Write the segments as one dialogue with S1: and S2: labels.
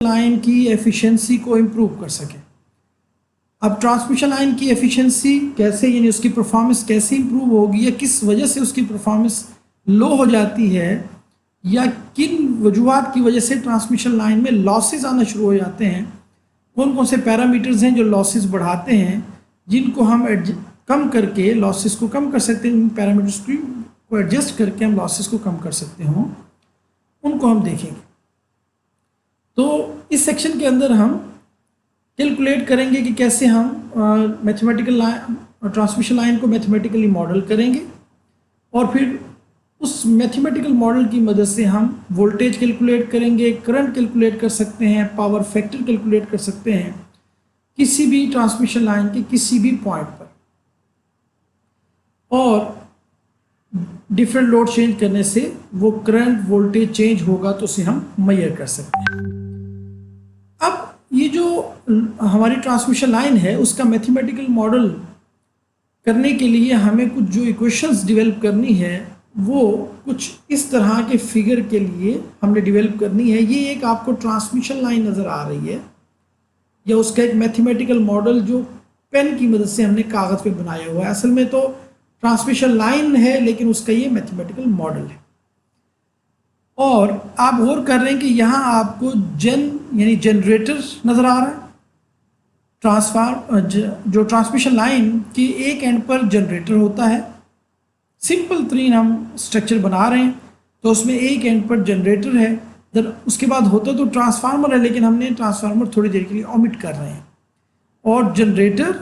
S1: Line की efficiency को improve कर सके। अब ट्रांसमिशन लाइन की एफिशिएंसी कैसे, यानी उसकी परफॉर्मेंस कैसे इम्प्रूव होगी, या किस वजह से उसकी परफॉर्मेंस लो हो जाती है, या किन वजूहात की वजह से ट्रांसमिशन लाइन में लॉसेस आना शुरू हो जाते हैं, कौन कौन से पैरामीटर्स हैं जो लॉसेस बढ़ाते हैं, जिनको हम कम करके लॉसेस को कम कर सकते हैं, इन पैरामीटर्स को एडजस्ट करके हम लॉसेस को कम कर सकते हों, उनको हम देखेंगे। तो इस सेक्शन के अंदर हम कैलकुलेट करेंगे कि कैसे हम मैथमेटिकल लाइन ट्रांसमिशन लाइन को मैथमेटिकली मॉडल करेंगे, और फिर उस मैथमेटिकल मॉडल की मदद से हम वोल्टेज कैलकुलेट करेंगे, करंट कैलकुलेट कर सकते हैं, पावर फैक्टर कैलकुलेट कर सकते हैं किसी भी ट्रांसमिशन लाइन के किसी भी पॉइंट पर, और डिफरेंट लोड चेंज करने से वो करंट वोल्टेज चेंज होगा तो उसे हम मेजर कर सकते हैं। अब ये जो हमारी ट्रांसमिशन लाइन है उसका मैथमेटिकल मॉडल करने के लिए हमें कुछ जो इक्वेशंस डेवलप करनी है वो कुछ इस तरह के फिगर के लिए हमने डेवलप करनी है। ये एक आपको ट्रांसमिशन लाइन नज़र आ रही है, या उसका एक मैथमेटिकल मॉडल जो पेन की मदद से हमने कागज़ पे बनाया हुआ है। असल में तो ट्रांसमिशन लाइन है लेकिन उसका ये मैथमेटिकल मॉडल है। और आप गौर कर रहे हैं कि यहाँ आपको यानी जनरेटर नज़र आ रहा है। जो ट्रांसमिशन लाइन की एक एंड पर जनरेटर होता है, सिंपल तरीन हम स्ट्रक्चर बना रहे हैं, तो उसमें एक एंड पर जनरेटर है, उसके बाद होता तो ट्रांसफार्मर है, लेकिन हमने ट्रांसफार्मर थोड़ी देर के लिए ओमिट कर रहे हैं। और जनरेटर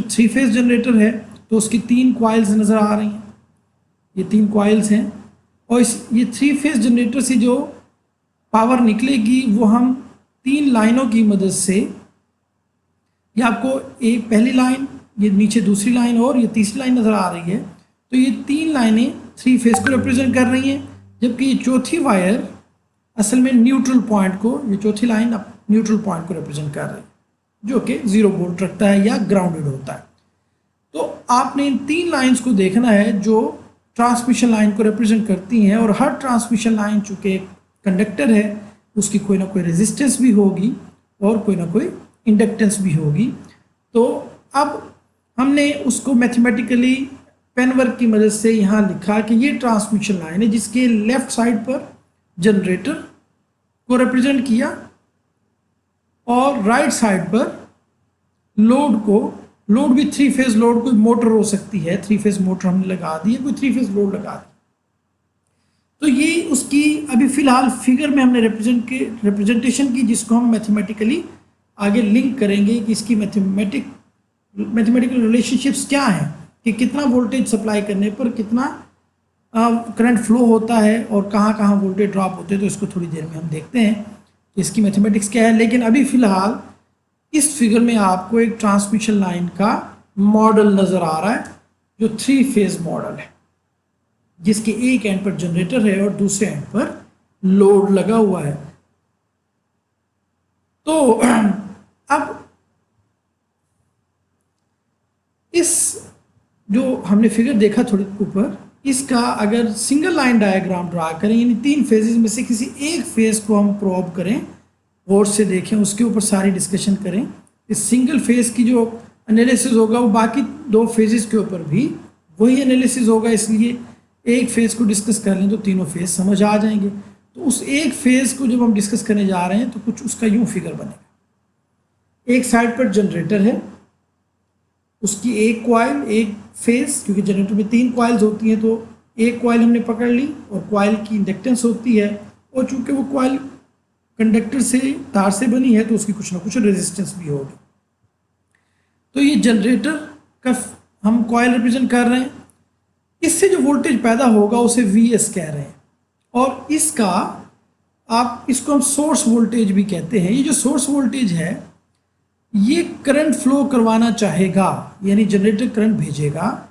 S1: 3 फेज जनरेटर है, तो उसकी 3 कॉइल्स नज़र आ रही हैं, ये 3 कॉइल्स हैं, और ये 3 फेज जनरेटर से जो पावर निकलेगी वो हम 3 लाइनों की मदद से, ये आपको एक पहली लाइन, ये नीचे दूसरी लाइन और ये तीसरी लाइन नज़र आ रही है, तो ये 3 लाइनें 3 फेज को रिप्रेजेंट कर रही हैं, जबकि ये चौथी वायर असल में न्यूट्रल पॉइंट को, ये चौथी लाइन न्यूट्रल पॉइंट को रिप्रेजेंट कर रही है, जो कि 0 वोल्ट रखता है या ग्राउंडेड होता है। तो आपने इन 3 लाइन्स को देखना है जो ट्रांसमिशन लाइन को रिप्रेजेंट करती हैं, और हर ट्रांसमिशन लाइन चूँकि एक कंडक्टर है उसकी कोई ना कोई रेजिस्टेंस भी होगी और कोई ना कोई इंडक्टेंस भी होगी। तो अब हमने उसको मैथमेटिकली पेन वर्क की मदद से यहाँ लिखा कि ये ट्रांसमिशन लाइन है, जिसके लेफ्ट साइड पर जनरेटर को रिप्रेजेंट किया और राइट साइड पर लोड भी 3 फेज लोड, कोई मोटर हो सकती है, 3 फेज मोटर हमने लगा दी है, कोई 3 फेज लोड लगा दी। तो ये उसकी अभी फिलहाल फिगर में हमने रिप्रेजेंटेशन की, जिसको हम मैथमेटिकली आगे लिंक करेंगे कि इसकी मैथमेटिकल रिलेशनशिप्स क्या हैं, कि कितना वोल्टेज सप्लाई करने पर कितना करंट फ्लो होता है और कहाँ कहाँ वोल्टेज ड्रॉप होते हैं। तो इसको थोड़ी देर में हम देखते हैं कि इसकी मैथमेटिक्स क्या है, लेकिन अभी फ़िलहाल इस फिगर में आपको एक ट्रांसमिशन लाइन का मॉडल नज़र आ रहा है जो 3 फेज मॉडल है, जिसके एक एंड पर जनरेटर है और दूसरे एंड पर लोड लगा हुआ है। तो अब इस जो हमने फिगर देखा थोड़ी ऊपर, इसका अगर सिंगल लाइन डायग्राम ड्रा करें, यानी 3 फेजेस में से किसी एक फेज को हम प्रोब करें, गौर से देखें, उसके ऊपर सारी डिस्कशन करें, इस सिंगल फेज की जो एनालिसिस होगा वो बाकी 2 फेजेस के ऊपर भी वही एनालिसिस होगा, इसलिए एक फेज को डिस्कस कर लें तो तीनों फेज समझ आ जाएंगे। तो उस एक फेज को जब हम डिस्कस करने जा रहे हैं तो कुछ उसका यूँ फिगर बनेगा। एक साइड पर जनरेटर है, उसकी एक कॉइल, एक फेज, क्योंकि जनरेटर में 3 कॉइल्स होती हैं, तो एक कॉइल हमने पकड़ ली और कॉइल की इंडक्टेंस होती है, और चूंकि वो कॉइल कंडक्टर से, तार से बनी है, तो उसकी कुछ ना कुछ रेजिस्टेंस भी होगी। तो ये जनरेटर का हम कॉइल रिप्रेजेंट कर रहे हैं, इससे जो वोल्टेज पैदा होगा उसे VS कह रहे हैं, और इसका इसको हम सोर्स वोल्टेज भी कहते हैं। ये जो सोर्स वोल्टेज है ये करंट फ्लो करवाना चाहेगा, यानी जनरेटर करंट भेजेगा,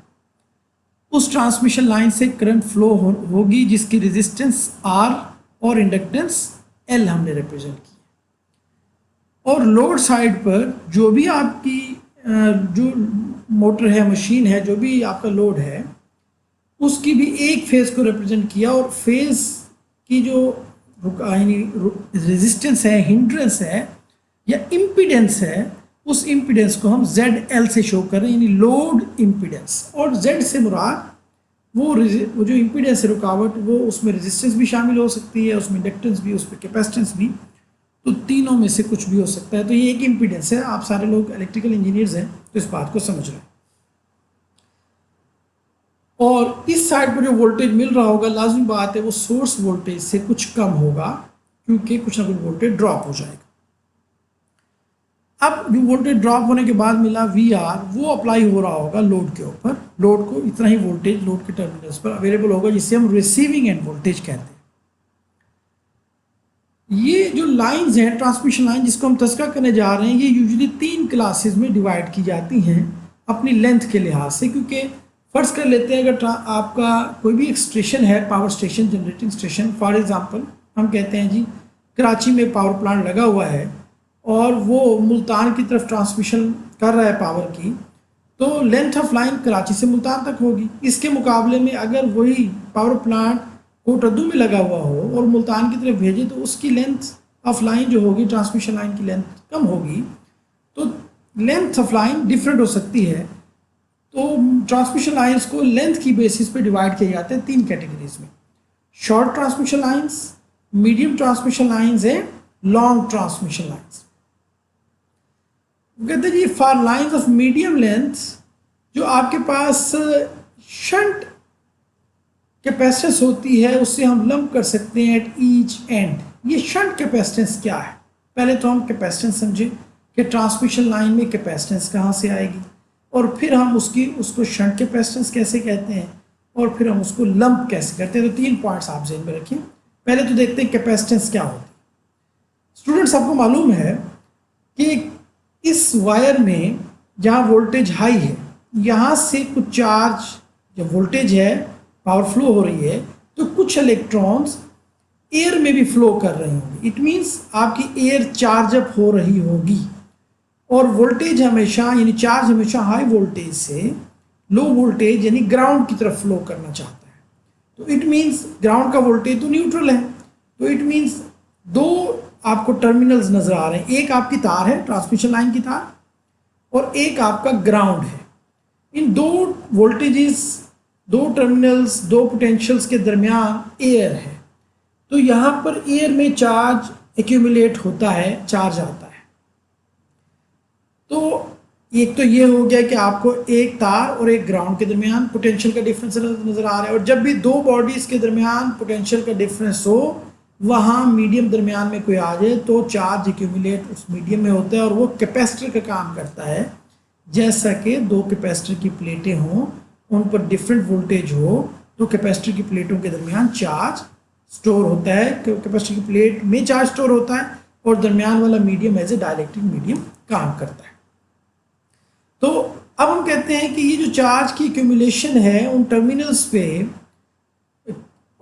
S1: उस ट्रांसमिशन लाइन से करंट फ्लो होगी जिसकी रेजिस्टेंस R और इंडक्टेंस L हमने रिप्रेजेंट की। और लोड साइड पर जो भी आपकी जो मोटर है, मशीन है, जो भी आपका लोड है, उसकी भी एक फेज को रिप्रेजेंट किया, और फेज की जो रेजिस्टेंस है, हिंड्रेंस है या इम्पीडेंस है, उस इम्पीडेंस को हम ZL से शो कर रहे हैं, यानी लोड इम्पीडेंस। और Z से मुराद वो जो इम्पीडेंस है, रुकावट, वो उसमें रेजिस्टेंस भी शामिल हो सकती है, उसमें इंडक्टेंस भी, उसमें कैपेसिटेंस भी, तो तीनों में से कुछ भी हो सकता है। तो ये एक इम्पीडेंस है। आप सारे लोग इलेक्ट्रिकल इंजीनियर्स हैं तो इस बात को समझ रहे हैं। और इस साइड पर जो वोल्टेज मिल रहा होगा, लाजमी बात है वो सोर्स वोल्टेज से कुछ कम होगा, क्योंकि कुछ ना कुछ वोल्टेज ड्रॉप हो जाएगा। अब जो वोल्टेज ड्रॉप होने के बाद मिला VR, वो अप्लाई हो रहा होगा लोड के ऊपर। लोड को इतना ही वोल्टेज लोड के टर्मिनल्स पर अवेलेबल होगा, जिसे हम रिसीविंग एंड वोल्टेज कहते हैं। ये जो लाइंस हैं, ट्रांसमिशन लाइन जिसको हम तस्करा करने जा रहे हैं, ये यूजुअली 3 क्लासेस में डिवाइड की जाती हैं अपनी लेंथ के लिहाज से। क्योंकि फर्ज कर लेते हैं अगर आपका कोई भी एक स्टेशन है, power station, generating station, for example हम कहते हैं जी कराची में पावर प्लांट लगा हुआ है और वो मुल्तान की तरफ ट्रांसमिशन कर रहा है पावर की, तो लेंथ ऑफ लाइन कराची से मुल्तान तक होगी। इसके मुकाबले में अगर वही पावर प्लांट कोटरदू में लगा हुआ हो और मुल्तान की तरफ भेजे, तो उसकी लेंथ ऑफ लाइन जो होगी, ट्रांसमिशन लाइन की लेंथ कम होगी। तो लेंथ ऑफ लाइन डिफरेंट हो सकती है। तो ट्रांसमिशन लाइंस को लेंथ की बेसिस पे डिवाइड किए जाते हैं 3 कैटेगरीज में: short transmission lines, medium transmission lines and long transmission lines. कहते हैं जी for lines of medium length, जो आपके पास शंट कैपेसिटेंस होती है, उससे हम लंप कर सकते हैं एट ईच एंड। ये शंट कैपेसिटेंस क्या है? पहले तो हम कैपेसिटेंस समझें कि ट्रांसमिशन लाइन में कैपेसिटेंस कहाँ से आएगी, और फिर हम उसको शंट कैपेसिटेंस कैसे कहते हैं, और फिर हम उसको लंप कैसे करते हैं। तो 3 पॉइंट्स आप ज़हन में रखिए। पहले तो देखते हैं कैपेसिटेंस क्या होती है। स्टूडेंट्स, आपको मालूम है कि इस वायर में जहाँ वोल्टेज हाई है, यहाँ से कुछ चार्ज, जब वोल्टेज है, पावर फ्लो हो रही है, तो कुछ इलेक्ट्रॉन्स एयर में भी फ्लो कर रहे होंगे। इट मीन्स आपकी एयर चार्ज अप हो रही होगी, और वोल्टेज हमेशा, यानी चार्ज हमेशा हाई वोल्टेज से लो वोल्टेज यानी ग्राउंड की तरफ फ्लो करना चाहता है। तो इट मीन्स ग्राउंड का वोल्टेज तो न्यूट्रल है। तो इट मीन्स 2 आपको टर्मिनल्स नज़र आ रहे हैं, एक आपकी तार है, ट्रांसमिशन लाइन की तार, और एक आपका ग्राउंड है। इन 2 वोल्टेजेस, 2 टर्मिनल्स, 2 पोटेंशियल्स के दरमियान एयर है। तो यहाँ पर एयर में चार्ज एक्यूमुलेट होता है, चार्ज आता है। तो एक तो ये हो गया कि आपको एक तार और एक ग्राउंड के दरमियान पोटेंशियल का डिफरेंस नज़र आ रहा है। और जब भी 2 बॉडीज़ के दरमियान पोटेंशियल का डिफरेंस हो, वहाँ मीडियम दरमियान में कोई आ जाए, तो चार्ज एक्यूमुलेट उस मीडियम में होता है, और वो कैपेसिटर का काम करता है। जैसा कि 2 कैपेसिटर की प्लेटें हों, उन पर डिफरेंट वोल्टेज हो, तो कैपेसिटर की प्लेटों के दरमियान चार्ज स्टोर होता है। कैपेसिटर की प्लेट में चार्ज स्टोर होता है, और दरमियान वाला medium as a dielectric medium काम करता है। तो अब हम कहते हैं कि ये जो चार्ज की एक्यूमुलेशन है उन टर्मिनल्स पे,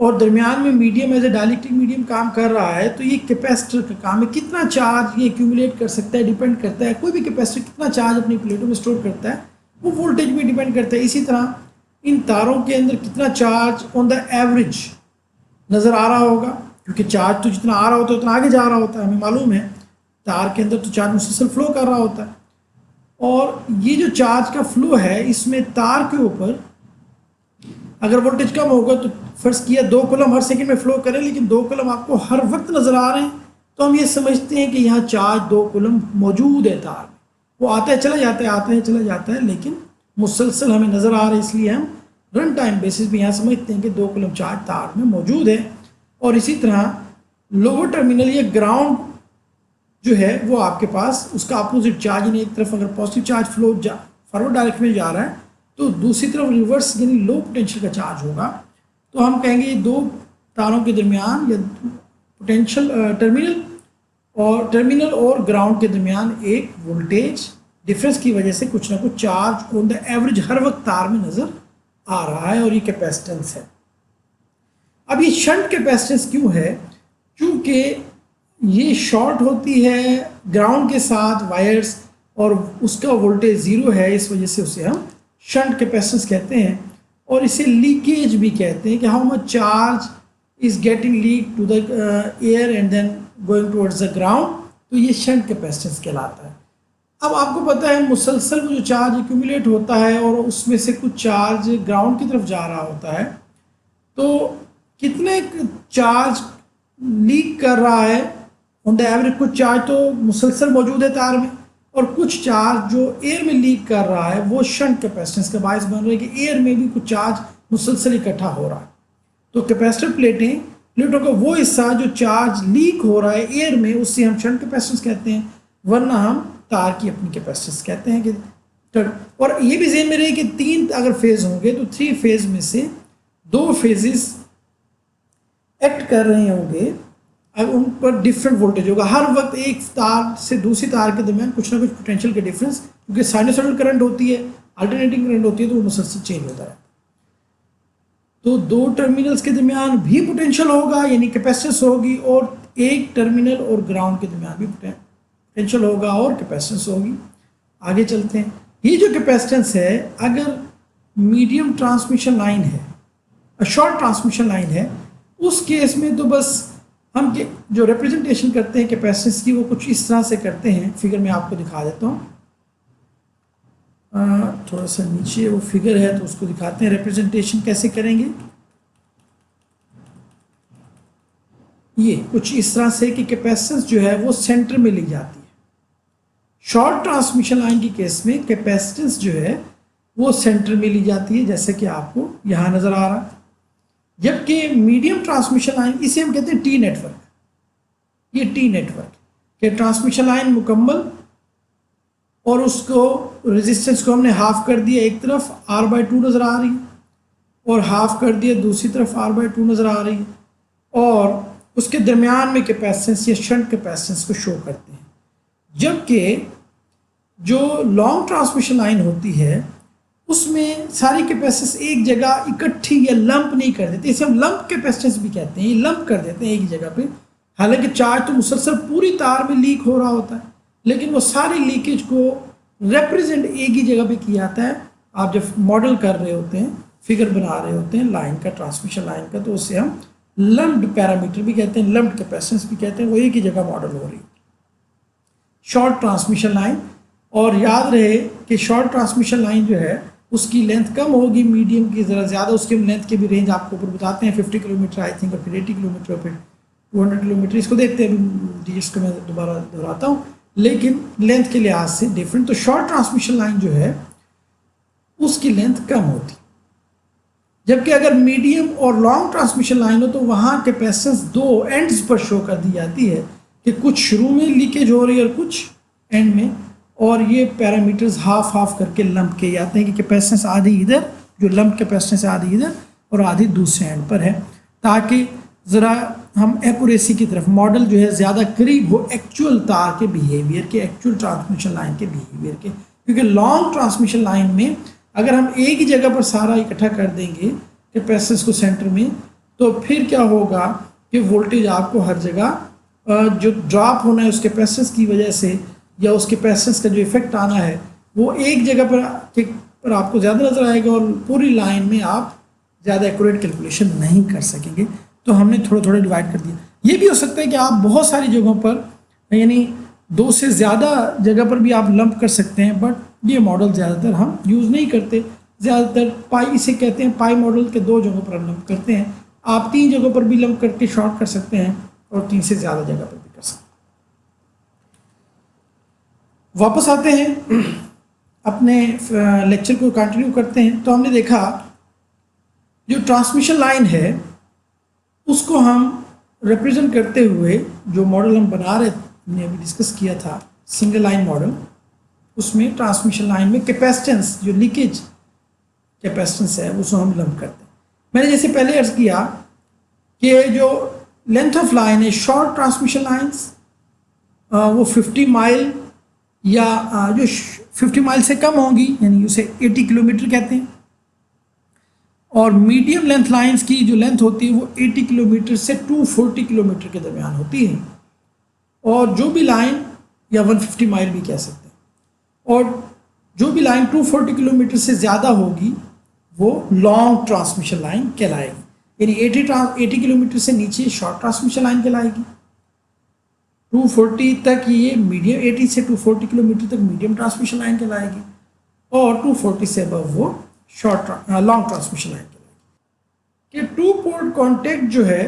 S1: और दरमियान में medium as a dielectric medium काम कर रहा है, तो ये कैपेसिटर का काम है। कितना चार्ज ये एक्यूमुलेट कर सकता है डिपेंड करता है, कोई भी कैपेसिटर कितना चार्ज अपनी प्लेटों में स्टोर करता है वो वोल्टेज में डिपेंड करता है। इसी तरह इन तारों के अंदर कितना चार्ज ऑन द एवरेज नज़र आ रहा होगा, क्योंकि चार्ज तो जितना आ रहा होता है उतना आगे जा रहा होता है। हमें मालूम है तार के अंदर तो चार्ज मुसलसल फ्लो कर रहा होता है, और ये जो चार्ज का फ्लो है, इसमें तार के ऊपर अगर वोल्टेज कम होगा, तो फर्ज किया 2 कूलम हर सेकंड में फ्लो करें, लेकिन 2 कूलम आपको हर वक्त नज़र आ रहे हैं, तो हम ये समझते हैं कि यहाँ चार्ज 2 कूलम मौजूद है तार में। वो आता है चला जाता है, आता है चला जाता है, लेकिन मुसलसल हमें नज़र आ रहा है। इसलिए हम रन टाइम बेसिस पे यहाँ समझते हैं कि 2 कूलम चार्ज तार में मौजूद है। और इसी तरह लोअर टर्मिनल या ग्राउंड जो है, वो आपके पास उसका अपोजिट चार्ज, यानी एक तरफ अगर positive charge flow forward direction में जा रहा है, तो दूसरी तरफ रिवर्स यानी लो पोटेंशियल का चार्ज होगा। तो हम कहेंगे ये 2 तारों के दरमियान या पोटेंशियल टर्मिनल और ग्राउंड के दरमियान एक वोल्टेज डिफरेंस की वजह से कुछ ना कुछ चार्ज ऑन द एवरेज हर वक्त तार में नज़र आ रहा है, और ये कैपेसिटेंस है। अब ये शंट कैपेसिटेंस क्यों है? क्योंकि ये शॉर्ट होती है ग्राउंड के साथ वायर्स, और उसका वोल्टेज 0 है, इस वजह से उसे हम शंट कैपेसिटेंस कहते हैं। और इसे लीकेज भी कहते हैं कि how much charge is getting leak to the air and then going towards the ground, तो ये शंट कैपेसिटेंस कहलाता है। अब आपको पता है मुसलसल जो चार्ज एक्यूमुलेट होता है और उसमें से कुछ चार्ज ग्राउंड की तरफ जा रहा होता है, तो कितने चार्ज लीक कर रहा है ऑन द एवरेज। कुछ चार्ज तो मुसलसल मौजूद है तार में और कुछ चार्ज जो एयर में लीक कर रहा है वो शंट कैपेसिटेंस का बायस बन रहा है कि एयर में भी कुछ चार्ज मुसलसल इकट्ठा हो रहा है। तो कैपेसिटर प्लेटों का वो हिस्सा जो चार्ज लीक हो रहा है एयर में, उससे हम शंट कैपेसिटेंस कहते हैं, वरना हम तार की अपनी कैपेसिटेंस कहते हैं कि। और ये भी ज़हन में रहे कि 3 अगर फेज होंगे तो 3 फेज में से 2 फेजेस एक्ट कर रहे होंगे, अब उन पर डिफरेंट वोल्टेज होगा। हर वक्त एक तार से दूसरी तार के दरमियान कुछ ना कुछ पोटेंशियल के डिफरेंस, क्योंकि साइनसॉइडल करंट होती है, अल्टरनेटिंग करंट होती है, तो वो मुसलसल चेंज होता है। तो 2 टर्मिनल्स के दरमियान भी पोटेंशियल होगा यानी कैपेसिटेंस होगी, और एक टर्मिनल और ग्राउंड के दरमियान भी पोटेंशियल होगा और कैपेसिटेंस होगी। आगे चलते हैं। ये जो कैपेसिटेंस है, अगर मीडियम ट्रांसमिशन लाइन है, शॉर्ट ट्रांसमिशन लाइन है, उस केस में तो बस हम जो रिप्रेजेंटेशन करते हैं कैपेसिटेंस की वो कुछ इस तरह से करते हैं। फिगर में आपको दिखा देता हूँ, थोड़ा सा नीचे वो फिगर है तो उसको दिखाते हैं रिप्रेजेंटेशन कैसे करेंगे। ये कुछ इस तरह से कि कैपेसिटेंस जो है वो सेंटर में ली जाती है। शॉर्ट ट्रांसमिशन लाइन की केस में कैपेसिटेंस जो है वो सेंटर में ली जाती है, जैसे कि आपको यहाँ नज़र आ रहा है। जबकि मीडियम ट्रांसमिशन लाइन, इसे हम कहते हैं टी नेटवर्क, ये टी नेटवर्क के ट्रांसमिशन लाइन मुकम्मल और उसको रेजिस्टेंस को हमने हाफ कर दिया, एक तरफ R/2 नज़र आ रही है और हाफ कर दिया दूसरी तरफ R/2 नज़र आ रही है, और उसके दरमियान में कैपेसिटेंस या शंट कैपेसिटेंस को शो करते हैं। जबकि जो लॉन्ग ट्रांसमिशन लाइन होती है उसमें सारी कैपेसिटेंस एक जगह इकट्ठी या लंप नहीं कर देते, इसे हम लंप कैपेसिटेंस भी कहते हैं। ये लंप कर देते हैं एक जगह पे, हालांकि चार्ज तो मुसलसल पूरी तार में लीक हो रहा होता है, लेकिन वो सारी लीकेज को रिप्रेजेंट एक ही जगह पे किया जाता है। आप जब मॉडल कर रहे होते हैं, फिगर बना रहे होते हैं लाइन का, ट्रांसमिशन लाइन का, तो उससे हम लम्प्ड पैरामीटर भी कहते हैं, लम्प्ड कैपेसिटेंस भी कहते हैं, वो एक ही जगह मॉडल हो रही है शॉर्ट ट्रांसमिशन लाइन। और याद रहे कि शॉर्ट ट्रांसमिशन लाइन जो है उसकी लेंथ कम होगी मीडियम की ज़रा ज़्यादा, उसके लेंथ के भी रेंज आपको ऊपर बताते हैं, 50 किलोमीटर आई थिंक, और फिर 80 किलोमीटर, फिर 200 किलोमीटर। इसको देखते हैं अभी, जिसको मैं दोबारा दोहराता हूँ, लेकिन लेंथ के लिहाज से डिफरेंट। तो शॉर्ट ट्रांसमिशन लाइन जो है उसकी लेंथ कम होती, जबकि अगर मीडियम और लॉन्ग ट्रांसमिशन लाइन हो तो वहाँ कैपेसिटेंस 2 एंड्स पर शो कर दी जाती है कि कुछ शुरू में लीकेज हो रही है और कुछ एंड में, और ये पैरामीटर्स हाफ हाफ करके लंप किए जाते हैं कि कैपेसिटेंस आधी इधर, जो लंप कैपेसिटेंस आधी इधर और आधी दूसरे एंड पर है, ताकि ज़रा हम एक्यूरेसी की तरफ, मॉडल जो है ज़्यादा करीब हो एक्चुअल तार के बिहेवियर के, एक्चुअल ट्रांसमिशन लाइन के बिहेवियर के। क्योंकि लॉन्ग ट्रांसमिशन लाइन में अगर हम एक ही जगह पर सारा इकट्ठा कर देंगे कैपेसिटेंस को सेंटर में, तो फिर क्या होगा कि वोल्टेज आपको हर जगह जो ड्रॉप होना है उस कैपेसिटेंस की वजह से, या उस कैपेसिटेंस का जो इफेक्ट आना है वो एक जगह पर आपको ज़्यादा नज़र आएगा और पूरी लाइन में आप ज़्यादा एक्यूरेट कैलकुलेशन नहीं कर सकेंगे। तो हमने थोड़ा थोड़ा डिवाइड कर दिया। ये भी हो सकता है कि आप बहुत सारी जगहों पर, यानी 2 से ज़्यादा जगह पर भी आप लंप कर सकते हैं, बट ये मॉडल ज़्यादातर हम यूज़ नहीं करते। ज़्यादातर पाई, इसे कहते हैं पाई मॉडल के 2 जगहों पर हम लंप करते हैं। आप 3 जगहों पर भी लंप करके शॉर्ट कर सकते हैं और 3 से ज़्यादा जगह पर भी कर सकते हैं। वापस आते हैं अपने लेक्चर को कंटिन्यू करते हैं। तो हमने देखा जो ट्रांसमिशन लाइन है उसको हम रिप्रेजेंट करते हुए जो मॉडल हम बना रहे, हमने अभी डिस्कस किया था सिंगल लाइन मॉडल, उसमें ट्रांसमिशन लाइन में कैपेसिटेंस, जो लीकेज कैपेसिटेंस है उसको हम लंप करते हैं। मैंने जैसे पहले अर्ज किया कि जो लेंथ ऑफ लाइन है शॉर्ट ट्रांसमिशन लाइंस वो 50 माइल या जो 50 माइल से कम होंगी, यानी उसे 80 किलोमीटर कहते हैं, और मीडियम लेंथ लाइंस की जो लेंथ होती है वो 80 किलोमीटर से 240 किलोमीटर के दरमियान होती है, और जो भी लाइन, या 150 माइल भी कह सकते हैं, और जो भी लाइन 240 किलोमीटर से ज़्यादा होगी वो लॉन्ग ट्रांसमिशन लाइन कहलाएगी। यानी 80 किलोमीटर से नीचे शॉर्ट ट्रांसमिशन लाइन कहलाएगी, 240 तक ये मीडियम, 80 से 240 किलोमीटर तक मीडियम ट्रांसमिशन लाइन कहलाएगी, और 240 से अबव वो लॉन्ग ट्रांसमिशन लाइन कहलाएगी। कि टू पोर्ट कॉन्टैक्ट जो है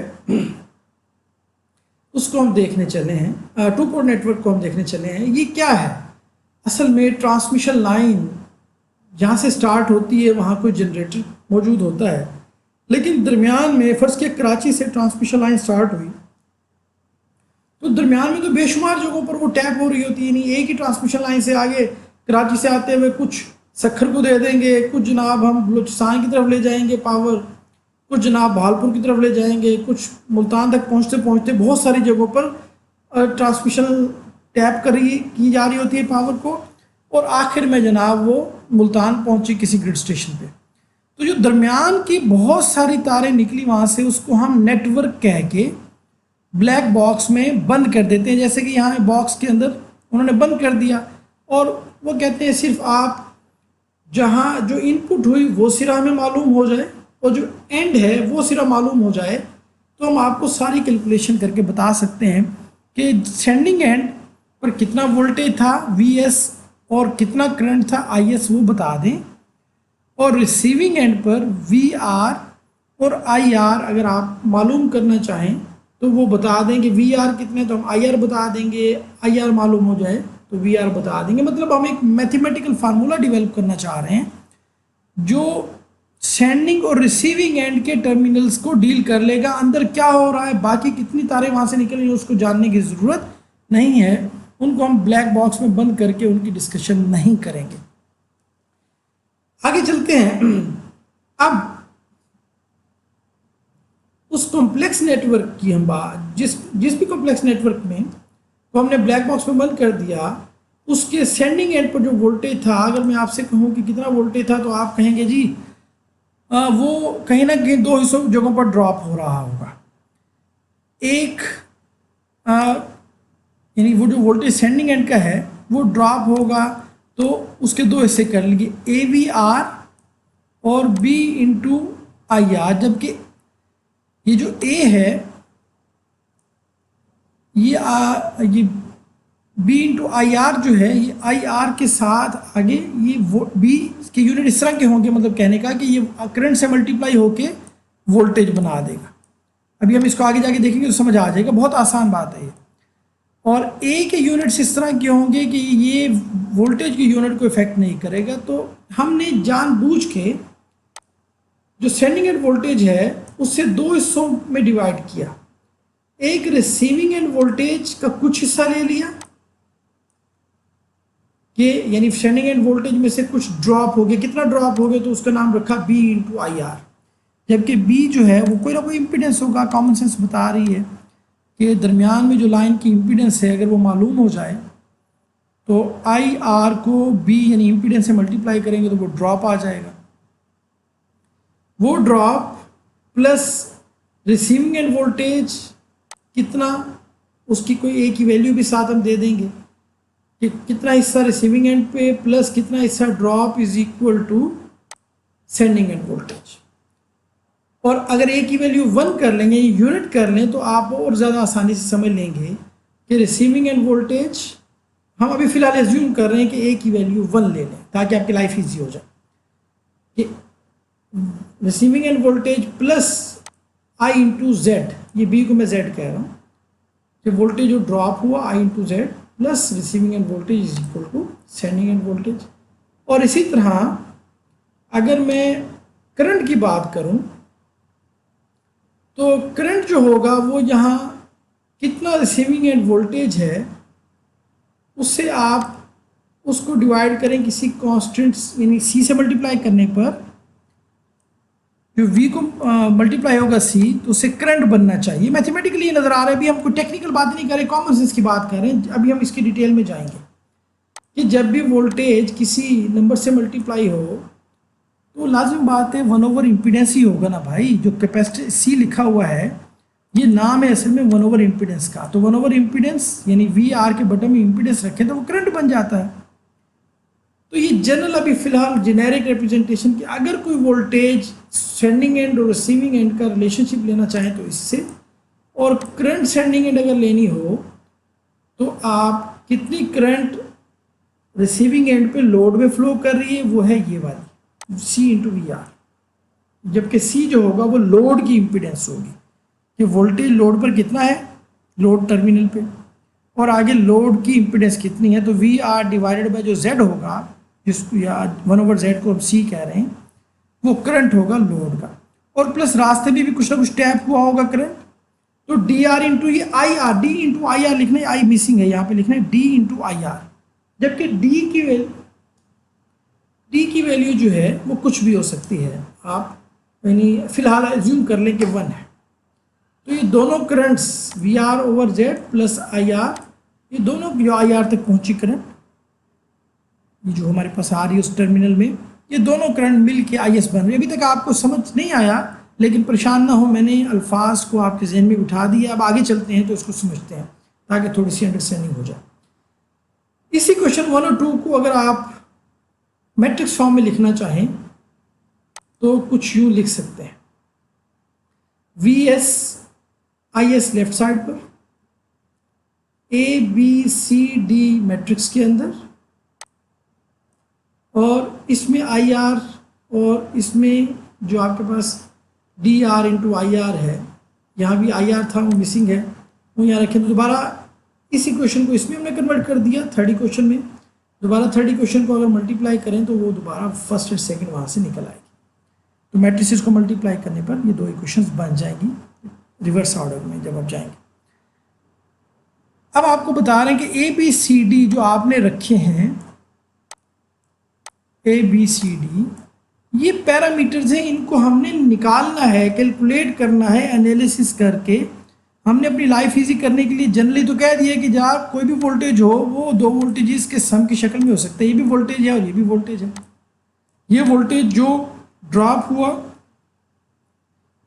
S1: उसको हम देखने चले हैं, टू पोर्ट नेटवर्क को हम देखने चले हैं। ये क्या है? असल में ट्रांसमिशन लाइन जहाँ से स्टार्ट होती है वहाँ कोई जनरेटर मौजूद होता है, लेकिन दरमियान में फ़र्ज़ के कराची से ट्रांसमिशन लाइन स्टार्ट हुई तो दरमियान में तो बेशुमार जगहों पर वो टैप हो रही होती है। नहीं एक ही ट्रांसमिशन लाइन से आगे कराची से आते हुए कुछ सखर को दे देंगे, कुछ जनाब हम बलूचिस्तान की तरफ ले जाएंगे पावर, कुछ जनाब भालपुर की तरफ ले जाएंगे, कुछ मुल्तान तक पहुँचते पहुँचते बहुत सारी जगहों पर ट्रांसमिशन टैप की जा रही होती है पावर को, और आखिर में जनाब वो मुल्तान पहुँची किसी ग्रिड स्टेशन पे। तो जो दरमियान की बहुत सारी तारें निकली वहाँ से, उसको हम नेटवर्क कह के ब्लैक बॉक्स में बंद कर देते हैं। जैसे कि यहाँ बॉक्स के अंदर उन्होंने बंद कर दिया, और वो कहते हैं सिर्फ आप जहाँ जो इनपुट हुई वो सिरा हमें मालूम हो जाए और जो एंड है वो सिरा मालूम हो जाए, तो हम आपको सारी कैलकुलेशन करके बता सकते हैं कि सेंडिंग एंड पर कितना वोल्टेज था VS और कितना करंट था IS, वो बता दें, और रिसीविंग एंड पर VR और IR अगर आप मालूम करना चाहें तो वो बता देंगे। VR कितने तो हम IR बता देंगे, IR मालूम हो जाए तो VR बता देंगे। मतलब हम एक मैथमेटिकल फार्मूला डेवलप करना चाह रहे हैं जो सेंडिंग और रिसीविंग एंड के टर्मिनल्स को डील कर लेगा। अंदर क्या हो रहा है, बाकी कितनी तारें वहाँ से निकल रही हैं उसको जानने की ज़रूरत नहीं है, उनको हम ब्लैक बॉक्स में बंद करके उनकी डिस्कशन नहीं करेंगे। आगे चलते हैं। अब उस कॉम्प्लेक्स नेटवर्क की हम बात, जिस भी कॉम्प्लेक्स नेटवर्क में को हमने ब्लैक बॉक्स में बंद कर दिया, उसके सेंडिंग एंड पर जो वोल्टेज था, अगर मैं आपसे कहूँ कि कितना वोल्टेज था तो आप कहेंगे जी वो कहीं ना कहीं दो हिस्सों जगहों पर ड्रॉप हो रहा होगा। एक यानी वो जो वोल्टेज सेंडिंग एंड का है वो ड्रॉप होगा, तो उसके दो हिस्से कर लेंगे, AVR और B इंटू IR। जबकि ये जो A है ये B इंटू IR जो है, ये IR के साथ आगे ये B के यूनिट इस तरह के होंगे, मतलब कहने का कि ये करंट से मल्टीप्लाई होके वोल्टेज बना देगा। अभी हम इसको आगे जाके देखेंगे तो समझ आ जाएगा, बहुत आसान बात है ये। और A के यूनिट्स इस तरह के होंगे कि ये वोल्टेज के यूनिट को इफेक्ट नहीं करेगा। तो हमने जानबूझ के जो सेंडिंग एंड वोल्टेज है उससे दो हिस्सों में डिवाइड किया। एक रिसीविंग एंड वोल्टेज का कुछ हिस्सा ले लिया कि यानी सेंडिंग एंड वोल्टेज में से कुछ ड्रॉप हो गया, कितना ड्रॉप हो गया तो उसका नाम रखा B इंटू IR। जबकि B जो है वो कोई ना कोई इम्पीडेंस होगा, कॉमन सेंस बता रही है कि दरमियान में जो लाइन की इम्पीडेंस है अगर वो मालूम हो जाए तो IR को B यानी इम्पीडेंस से मल्टीप्लाई करेंगे तो वो ड्रॉप आ जाएगा। वो drop plus receiving end voltage कितना, उसकी कोई एक ही वैल्यू भी साथ हम दे देंगे कि कितना हिस्सा रिसीविंग एंड पे प्लस कितना हिस्सा drop is equal to sending end voltage. और अगर एक की वैल्यू 1 कर लेंगे, यूनिट कर लें, तो आप और ज़्यादा आसानी से समझ लेंगे कि रिसीविंग एंड वोल्टेज हम अभी फ़िलहाल एज्यूम कर रहे हैं कि एक की वैल्यू 1 ले लें ताकि आपकी लाइफ ईजी हो जाए। कि receiving end voltage plus I into Z, ये B को मैं Z कह रहा हूँ, कि वोल्टेज जो ड्रॉप हुआ I into Z plus receiving end voltage is equal to sending end voltage. और इसी तरह अगर मैं करंट की बात करूं तो करंट जो होगा वो यहाँ कितना रिसीविंग एंड वोल्टेज है उससे आप उसको डिवाइड करें किसी कांस्टेंट यानी C से मल्टीप्लाई करने पर जो V को मल्टीप्लाई होगा C, तो उससे करंट बनना चाहिए। मैथमेटिकली ये नज़र आ रहा है। अभी हम कोई टेक्निकल बात नहीं कर रहे, कॉमन सेंस की बात कर रहे हैं। अभी हम इसकी डिटेल में जाएंगे कि जब भी वोल्टेज किसी नंबर से मल्टीप्लाई हो तो लाजिम बात है 1/, इम्पीडेंस ही होगा ना भाई। जो कैपेसिटी C लिखा हुआ है ये नाम है असल में 1/, इम्पीडेंस का। तो 1/, इम्पीडेंस यानी VR के बटन में इम्पीडेंस रखें तो वो करंट बन जाता है। तो ये जनरल अभी फिलहाल जेनेरिक रिप्रेजेंटेशन की, अगर कोई वोल्टेज सेंडिंग एंड और रिसीविंग एंड का रिलेशनशिप लेना चाहें तो इससे, और करंट सेंडिंग एंड अगर लेनी हो तो आप कितनी करंट रिसीविंग एंड पे लोड में फ्लो कर रही है, वो है ये वाली C इंटू वी आर, जबकि C जो होगा वो लोड की इम्पिडेंस होगी कि वोल्टेज लोड पर कितना है, लोड टर्मिनल पे, और आगे लोड की इम्पिडेंस कितनी है, तो वी आर डिवाइडेड बाय जो Z होगा, जिसको या 1/Z को हम C कह रहे हैं, वो करंट होगा लोड का, और प्लस रास्ते में भी कुछ ना कुछ टैप हुआ होगा करंट, तो डी आर इंटू ये I R, D into I are लिखना है, आई मिसिंग है यहाँ पे, लिखना है डी इंटू आई आर, जबकि डी की वैल्यू जो है वो कुछ भी हो सकती है, आप यानी फिलहाल एज्यूम कर लें कि 1 है। तो ये दोनों currents V R over Z plus I R, ये दोनों जो आई आर तक पहुंची करंट, ये जो हमारे पास आ रही है उस टर्मिनल में, ये दोनों करंट मिल के आई एस बन रही है। अभी तक आपको समझ नहीं आया, लेकिन परेशान ना हो, मैंने अल्फाज को आपके जहन में बिठा दिया। अब आगे चलते हैं तो इसको समझते हैं ताकि थोड़ी सी अंडरस्टैंडिंग हो जाए। इसी क्वेश्चन 1 और 2 को अगर आप मैट्रिक्स फॉर्म में लिखना चाहें तो कुछ यूँ लिख सकते हैं, V S I S left side पर, A B C D matrix के अंदर, और इसमें आई आर, और इसमें जो आपके पास D R into I R है, यहाँ भी आई आर था वो मिसिंग है, वो यहाँ रखें। तो दोबारा इस इक्वेशन को इसमें हमने कन्वर्ट कर दिया थर्ड इक्वेशन में, दोबारा थर्ड इक्वेशन को अगर मल्टीप्लाई करें तो वो दोबारा फर्स्ट और सेकंड वहाँ से निकल आएगी। तो मैट्रिसेस को मल्टीप्लाई करने पर ये दो इक्वेशंस बन जाएंगी रिवर्स ऑर्डर में जब आप जाएंगे। अब आपको बता रहे हैं कि ए बी सी डी जो आपने रखे हैं, ए बी सी डी, ये पैरामीटर्स हैं, इनको हमने निकालना है, कैलकुलेट करना है, एनालिसिस करके हमने अपनी लाइफ इजी करने के लिए जनरली तो कह दिया कि जहाँ कोई भी वोल्टेज हो वो दो वोल्टेजेस के सम की शक्ल में हो सकता है, ये भी वोल्टेज है और ये भी वोल्टेज है। ये वोल्टेज जो ड्रॉप हुआ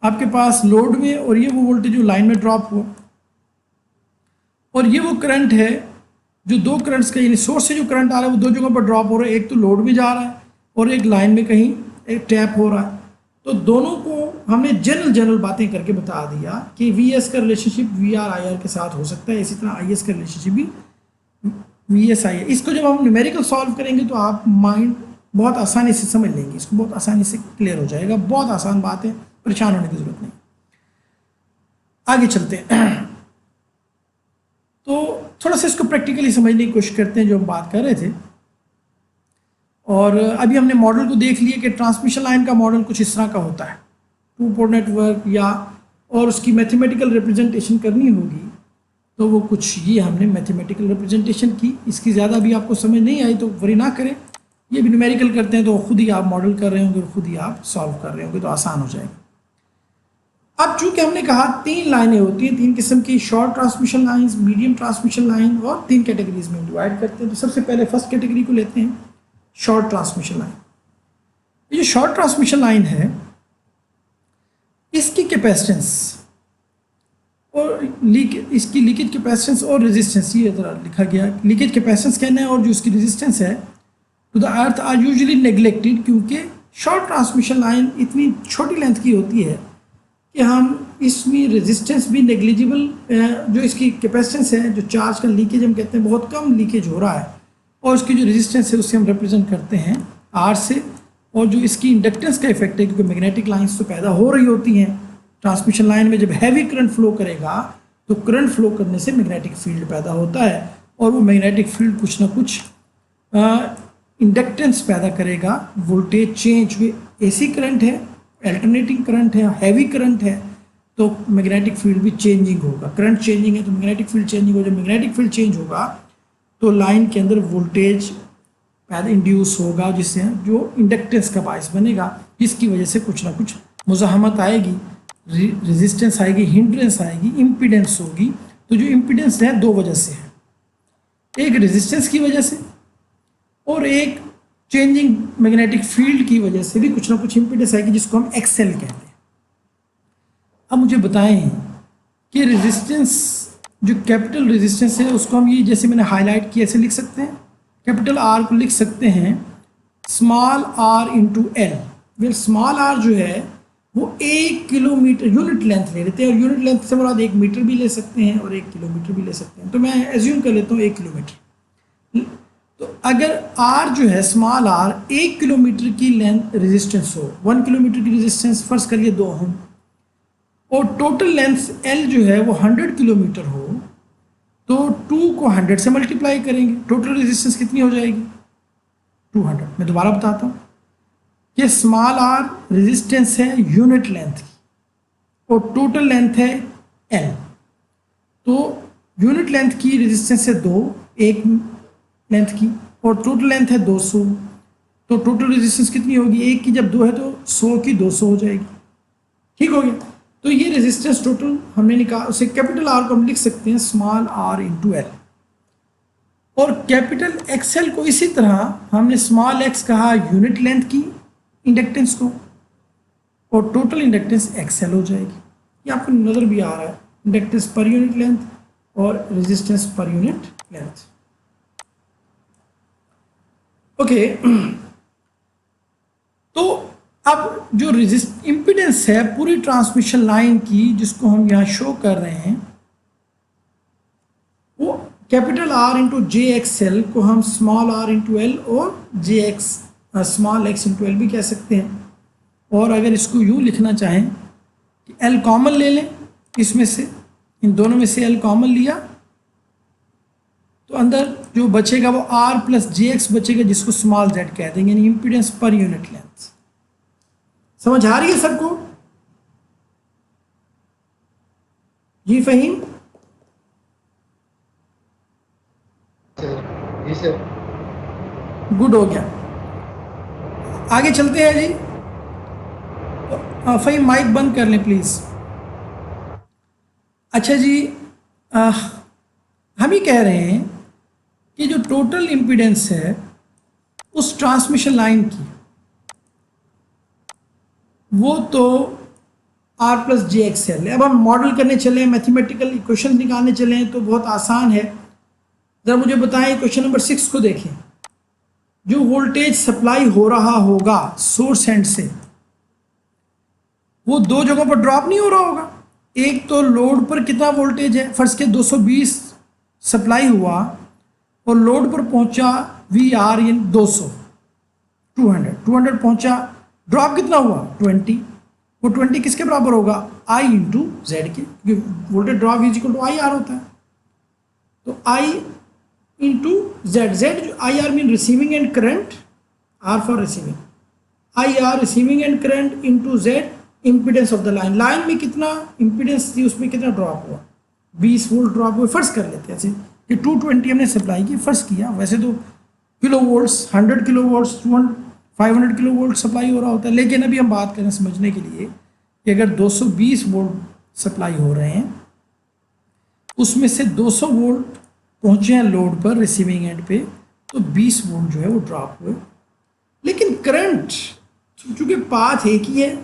S1: आपके पास लोड में, और ये वो वोल्टेज जो लाइन में ड्रॉप हुआ, और ये वो करंट है जो दो करंट्स का, यानी सोर्स से जो करंट आ रहा है वो दो जगहों पर ड्रॉप हो रहा है, एक तो लोड में जा रहा है और एक लाइन में कहीं एक टैप हो रहा है। तो दोनों को हमने जनरल बातें करके बता दिया कि वी एस का relationship V R I R के साथ हो सकता है, इसी तरह आई एस का रिलेशनशिप भी वी एस आई आर। इसको जब हम न्यूमेरिकल सॉल्व करेंगे तो आप माइंड बहुत आसानी से समझ लेंगे, इसको बहुत आसानी से क्लियर हो जाएगा, बहुत आसान बात है, परेशान होने की जरूरत नहीं। आगे चलते हैं तो थोड़ा सा इसको प्रैक्टिकली समझने की कोशिश करते हैं जो हम बात कर रहे थे। और अभी हमने मॉडल को देख लिया कि ट्रांसमिशन लाइन का मॉडल कुछ इस तरह का होता है, टू पोर्ट नेटवर्क, या और उसकी मैथमेटिकल रिप्रेजेंटेशन करनी होगी तो वो कुछ ये हमने मैथमेटिकल रिप्रेजेंटेशन की। इसकी ज़्यादा भी आपको समझ नहीं आई तो वरी ना करें, ये भी न्यूमेरिकल करते हैं तो खुद ही आप मॉडल कर रहे होंगे और खुद ही आप सॉल्व कर रहे होंगे तो आसान हो जाएगा। अब चूंकि हमने कहा 3 लाइनें होती हैं, 3 किस्म की, short transmission lines, medium transmission line, और 3 कैटेगरीज में डिवाइड करते हैं। तो सबसे पहले फर्स्ट कैटेगरी को लेते हैं, शॉर्ट ट्रांसमिशन लाइन। ये जो शॉर्ट ट्रांसमिशन लाइन है इसकी कैपेसिटेंस और इसकी लीकेज कैपेसिटेंस और रेजिस्टेंस, ये लिखा गया, लीकेज कैपेसिटेंस कहना है और जो इसकी रेजिस्टेंस है to the earth are usually neglected, क्योंकि शॉर्ट ट्रांसमिशन लाइन इतनी छोटी लेंथ की होती है कि हम इसमें रेजिस्टेंस भी नेग्लिजिबल, जो इसकी कैपेसिटेंस है, जो चार्ज का लीकेज हम कहते हैं बहुत कम लीकेज हो रहा है, और उसकी जो रेजिस्टेंस है उससे हम रिप्रेजेंट करते हैं आर से, और जो इसकी इंडक्टेंस का इफेक्ट है क्योंकि मैग्नेटिक लाइंस तो पैदा हो रही होती हैं ट्रांसमिशन लाइन में। जब हैवी करंट फ्लो करेगा तो करंट फ्लो करने से मैग्नेटिक फील्ड पैदा होता है, और वो मैग्नेटिक फील्ड कुछ ना कुछ इंडक्टेंस पैदा करेगा, वोल्टेज चेंज हुए, एसी करंट है, अल्टरनेटिंग करंट है, हैवी करंट है, तो मैग्नेटिक फील्ड भी चेंजिंग होगा। करंट चेंजिंग है तो मैग्नेटिक फील्ड चेंजिंग होगा। जब मैग्नेटिक फील्ड चेंज होगा तो लाइन के अंदर वोल्टेज पैदा इंड्यूस होगा, जिससे जो इंडक्टेंस का बायस बनेगा, जिसकी वजह से कुछ ना कुछ मुज़ाहमत आएगी, रेजिस्टेंस आएगी, हिंड्रेंस आएगी, इम्पीडेंस होगी। तो जो इम्पीडेंस है 2 वजह से है, एक रेजिस्टेंस की वजह से और एक चेंजिंग मैग्नेटिक फील्ड की वजह से भी कुछ ना कुछ इम्पीडेंस आएगी, जिसको हम एक्सेल कहते हैं। अब मुझे बताएं कि रेजिस्टेंस, जो कैपिटल रेजिस्टेंस है उसको हम ये जैसे मैंने हाईलाइट किया ऐसे लिख सकते हैं, कैपिटल आर को लिख सकते हैं small R into L. Well small R जो है वो 1 किलोमीटर यूनिट लेंथ ले लेते हैं, और यूनिट लेंथ से मुराद 1 मीटर भी ले सकते हैं और 1 किलोमीटर भी ले सकते हैं। तो मैं एज्यूम कर लेता हूँ 1 किलोमीटर। तो अगर आर जो है स्मॉल आर 1 किलोमीटर की लेंथ रेजिस्टेंस हो, 1 किलोमीटर की रेजिस्टेंस फर्ज करिए 2 ओम, और टोटल लेंथ एल जो है वो 100 किलोमीटर हो, तो 2 को 100 से मल्टीप्लाई करेंगे, टोटल रेजिस्टेंस कितनी हो जाएगी 200। मैं दोबारा बताता हूँ कि स्मॉल आर रेजिस्टेंस है यूनिट लेंथ की और टोटल लेंथ है एल। तो यूनिट लेंथ की रेजिस्टेंस है 2 एक लेंथ की, और टोटल लेंथ है 200, तो टोटल रेजिस्टेंस कितनी होगी, एक की जब 2 है तो 100 की 200 हो जाएगी। ठीक हो गया। तो ये रेजिस्टेंस टोटल हमने निकाल, उसे कैपिटल आर को हम लिख सकते हैं स्मॉल आर इंटू एल, और कैपिटल एक्सएल को इसी तरह हमने स्मॉल एक्स कहा यूनिट लेंथ की इंडक्टेंस को, और टोटल इंडक्टेंस एक्सएल हो जाएगी। ये आपको नज़र भी आ रहा है, इंडक्टेंस पर यूनिट लेंथ और resistance per unit length. Okay. तो अब जो इम्पीडेंस है पूरी ट्रांसमिशन लाइन की, जिसको हम यहाँ शो कर रहे हैं, वो capital R into J X L को हम स्मॉल आर इंटू एल और J X small X into L भी कह सकते हैं। और अगर इसको यूँ लिखना चाहें कि एल कॉमन ले लें इसमें से, इन दोनों में से एल कॉमन लिया, तो अंदर जो बचेगा वो आर प्लस जे एक्स बचेगा, जिसको स्मॉल जेड कह देंगे, यानी इम्पीडेंस पर यूनिट लेंथ। समझ आ रही है सबको? जी फहीम?
S2: जी सर।
S1: गुड हो गया। आगे चलते हैं जी। फहीम माइक बंद कर लें प्लीज़। अच्छा जी, हम ही कह रहे हैं कि जो टोटल इम्पीडेंस है उस ट्रांसमिशन लाइन की, वो तो R plus J X L है। अब हम मॉडल करने चले, मैथमेटिकल इक्वेशन निकालने चले, तो बहुत आसान है। ज़रा मुझे बताएं, क्वेश्चन नंबर 6 को देखें। जो वोल्टेज सप्लाई हो रहा होगा सोर्स एंड से, वो 2 जगहों पर ड्रॉप नहीं हो रहा होगा। एक तो लोड पर कितना वोल्टेज है, फर्स्ट के 220 सप्लाई हुआ और लोड पर पहुंचा वी आर इन 200 200 पहुंचा, ड्रॉप कितना हुआ 20। वो 20 किसके बराबर होगा, आई इंटू जेड के, क्योंकि voltage drop is equal to I R होता है। तो I into Z, Z I R mean receiving end current, R for receiving, I R receiving end current into Z impedance of the line. Line में कितना impedance थी, उसमें कितना drop हुआ, 20 volt drop हुए। फर्स्ट कर लेते हैं ऐसे कि 220 हमने सप्लाई की, फर्स्ट किया। वैसे तो kilo volts, 100 kilo volts, 500 kilo volt supply हो रहा होता है, लेकिन अभी हम बात करें समझने के लिए कि अगर 220 वोल्ट सप्लाई हो रहे हैं, उसमें से 200 वोल्ट पहुंचे हैं लोड पर रिसीविंग एंड पे, तो 20 वोल्ट जो है वो ड्रॉप हुए। लेकिन करंट चूंकि पाथ एक ही है,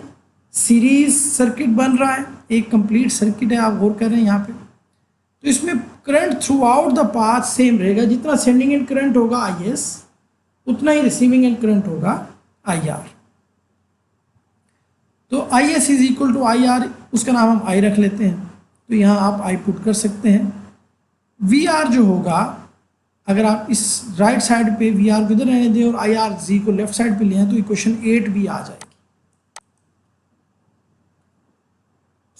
S1: सीरीज सर्किट बन रहा है, एक कंप्लीट सर्किट है, आप गौर कर रहे हैं यहाँ पे, तो इसमें current through out the path same रहेगा। जितना सेंडिंग एंड करंट होगा आई एस, उतना ही रिसीविंग एंड करंट होगा आई आर। तो I S is equal to I R, उसका नाम हम आई रख लेते हैं, तो यहाँ आप आई पुट कर सकते हैं। वी आर जो होगा, अगर आप इस राइट साइड पे वी आर को इधर रहने दें और आई आर जी को लेफ्ट साइड पे लें, तो इक्वेशन 8 भी आ जाएगी।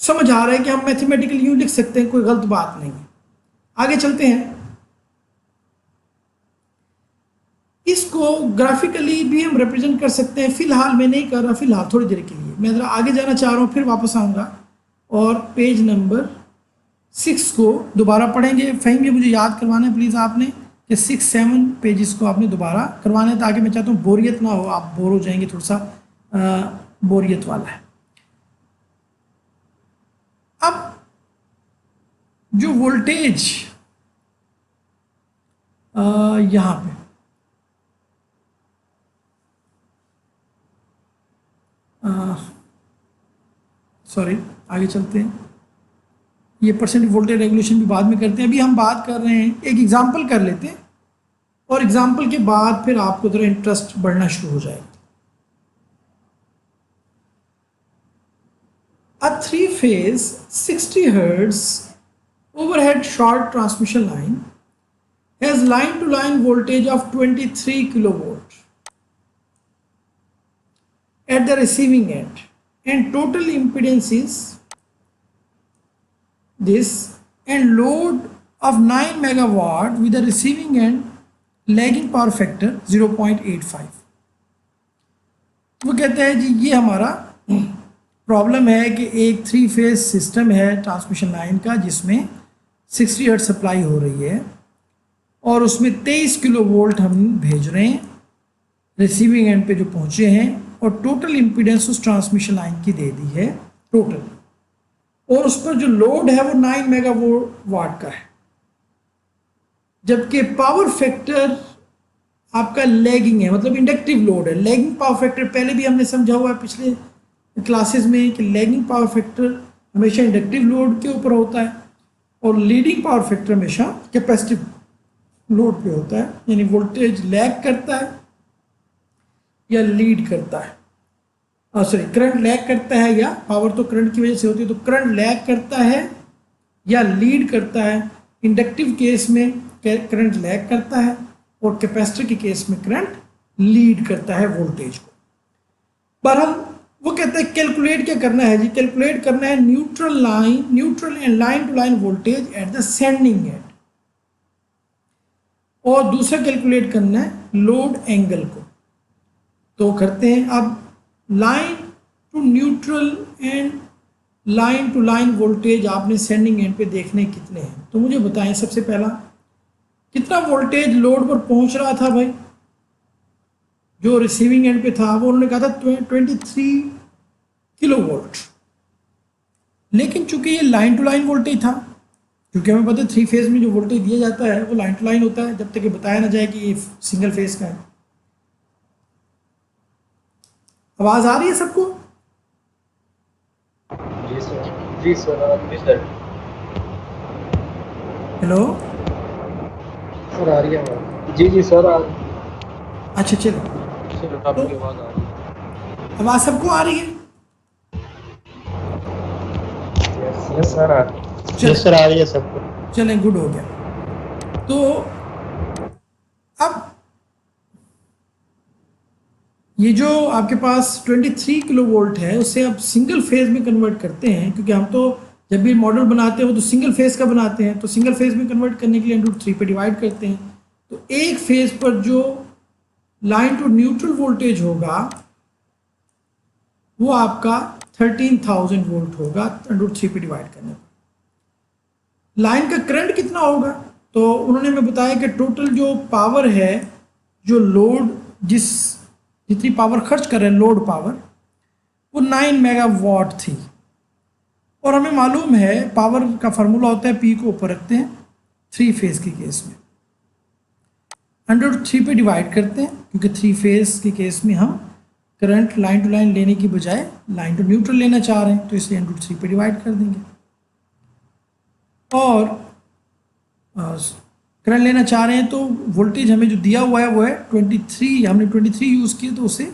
S1: समझ आ रहा है कि हम मैथमेटिकली यूँ लिख सकते हैं, कोई गलत बात नहीं है। आगे चलते हैं। इसको ग्राफिकली भी हम रिप्रेजेंट कर सकते हैं, फिलहाल मैं नहीं कर रहा, फिलहाल थोड़ी देर के लिए मैं ज़रा आगे जाना चाह रहा हूँ, फिर वापस आऊँगा और पेज नंबर 6 को दोबारा पढ़ेंगे। फहीम, ये मुझे याद करवाना है प्लीज़ आपने कि 6-7 पेजेस को आपने दोबारा करवाना है, ताकि मैं चाहता हूँ बोरियत ना हो, आप बोर हो जाएंगे, थोड़ा सा बोरियत वाला है। अब जो वोल्टेज यहाँ पे सॉरी, आगे चलते हैं। ये परसेंट वोल्टेज रेगुलेशन भी बाद में करते हैं, अभी हम बात कर रहे हैं, एक एग्जांपल कर लेते हैं और एग्जाम्पल के बाद फिर आपको थोड़ा इंटरेस्ट बढ़ना शुरू हो जाएगा। A three-phase 60 Hz overhead short transmission line has line-to-line voltage of 23 kilovolt at the receiving end, and total impedance is this, and load of 9 megawatt with the receiving end lagging power factor 0.85। वो कहते हैं जी ये हमारा problem है कि एक three phase system है transmission line का जिसमें 60 हर्ट्ज सप्लाई हो रही है और उसमें 23 किलो वोल्ट हम भेज रहे हैं रिसीविंग एंड पे जो पहुंचे हैं, और टोटल इम्पीडेंस उस ट्रांसमिशन लाइन की दे दी है टोटल, और उस पर जो लोड है वो 9 मेगावाट का है, जबकि पावर फैक्टर आपका लैगिंग है, मतलब इंडक्टिव लोड है। लैगिंग पावर फैक्टर पहले भी हमने समझा हुआ है पिछले क्लासेस में कि लैगिंग पावर फैक्टर हमेशा इंडक्टिव लोड के ऊपर होता है और लीडिंग पावर फैक्टर हमेशा कैपेसिटिव लोड पे होता है, यानी वोल्टेज लैग करता है या लीड करता है, सॉरी करंट लैग करता है, या पावर तो करंट की वजह से होती है, तो करंट लैग करता है या लीड करता है। इंडक्टिव केस में करंट लैग करता है और कैपेसिटर के केस में करंट लीड करता है वोल्टेज को। बहरहाल वो कहते हैं कैलकुलेट क्या करना है जी, कैलकुलेट करना है neutral and line to line voltage at the sending end, और दूसरा कैलकुलेट करना है लोड एंगल को। तो करते हैं, अब line to neutral and line to line voltage आपने सेंडिंग एंड पे देखने कितने हैं, तो मुझे बताएं सबसे पहला कितना वोल्टेज लोड पर पहुंच रहा था भाई। जो रिसीविंग एंड पे था वो उन्होंने कहा था 23 किलो वोल्ट, लेकिन चूंकि ये लाइन टू लाइन वोल्टेज था, क्योंकि हमें पता है थ्री फेज में जो वोल्टेज दिया जाता है वो लाइन टू लाइन होता है जब तक ये बताया ना जाए कि ये सिंगल फेज का है। आवाज आ रही है सबको?
S2: जी सर, जी सर, जी सर।
S1: हेलो
S2: सर आ रही है आवाज? जी जी सर
S1: अच्छा चलो,
S2: सर
S1: तो
S2: आपकी आवाज आ रही है।
S1: आवाज सबको आ रही है?
S2: यस सर आ रही है। यस सर आ रही है सबको।
S1: चलें, गुड हो गया। तो अब ये जो आपके पास 23 किलो वोल्ट है उसे आप सिंगल फेज में कन्वर्ट करते हैं, क्योंकि हम तो जब भी मॉडल बनाते हैं वो तो सिंगल फेज का बनाते हैं, तो सिंगल फेज में कन्वर्ट करने के लिए √3 पे डिवाइड करते हैं। तो एक फेज पर जो लाइन टू न्यूट्रल वोल्टेज होगा वो आपका 13,000 वोल्ट होगा √3 पे डिवाइड करने पर। लाइन का करंट कितना होगा, तो उन्होंने हमें बताया कि टोटल जो पावर है, जो लोड जितनी पावर खर्च कर रहे हैं लोड पावर, वो 9 मेगावाट थी, और हमें मालूम है पावर का फार्मूला होता है P को ऊपर रखते हैं थ्री फेज के केस में, 100/3 पे डिवाइड करते हैं, क्योंकि थ्री फेज के केस में हम करंट लाइन टू लाइन लेने की बजाय लाइन टू न्यूट्रल लेना चाह रहे हैं, तो इसलिए 100/3 पे डिवाइड कर देंगे। और करंट लेना चाह रहे हैं तो वोल्टेज हमें जो दिया हुआ है वो है 23, हमने 23 यूज़ किया, तो उसे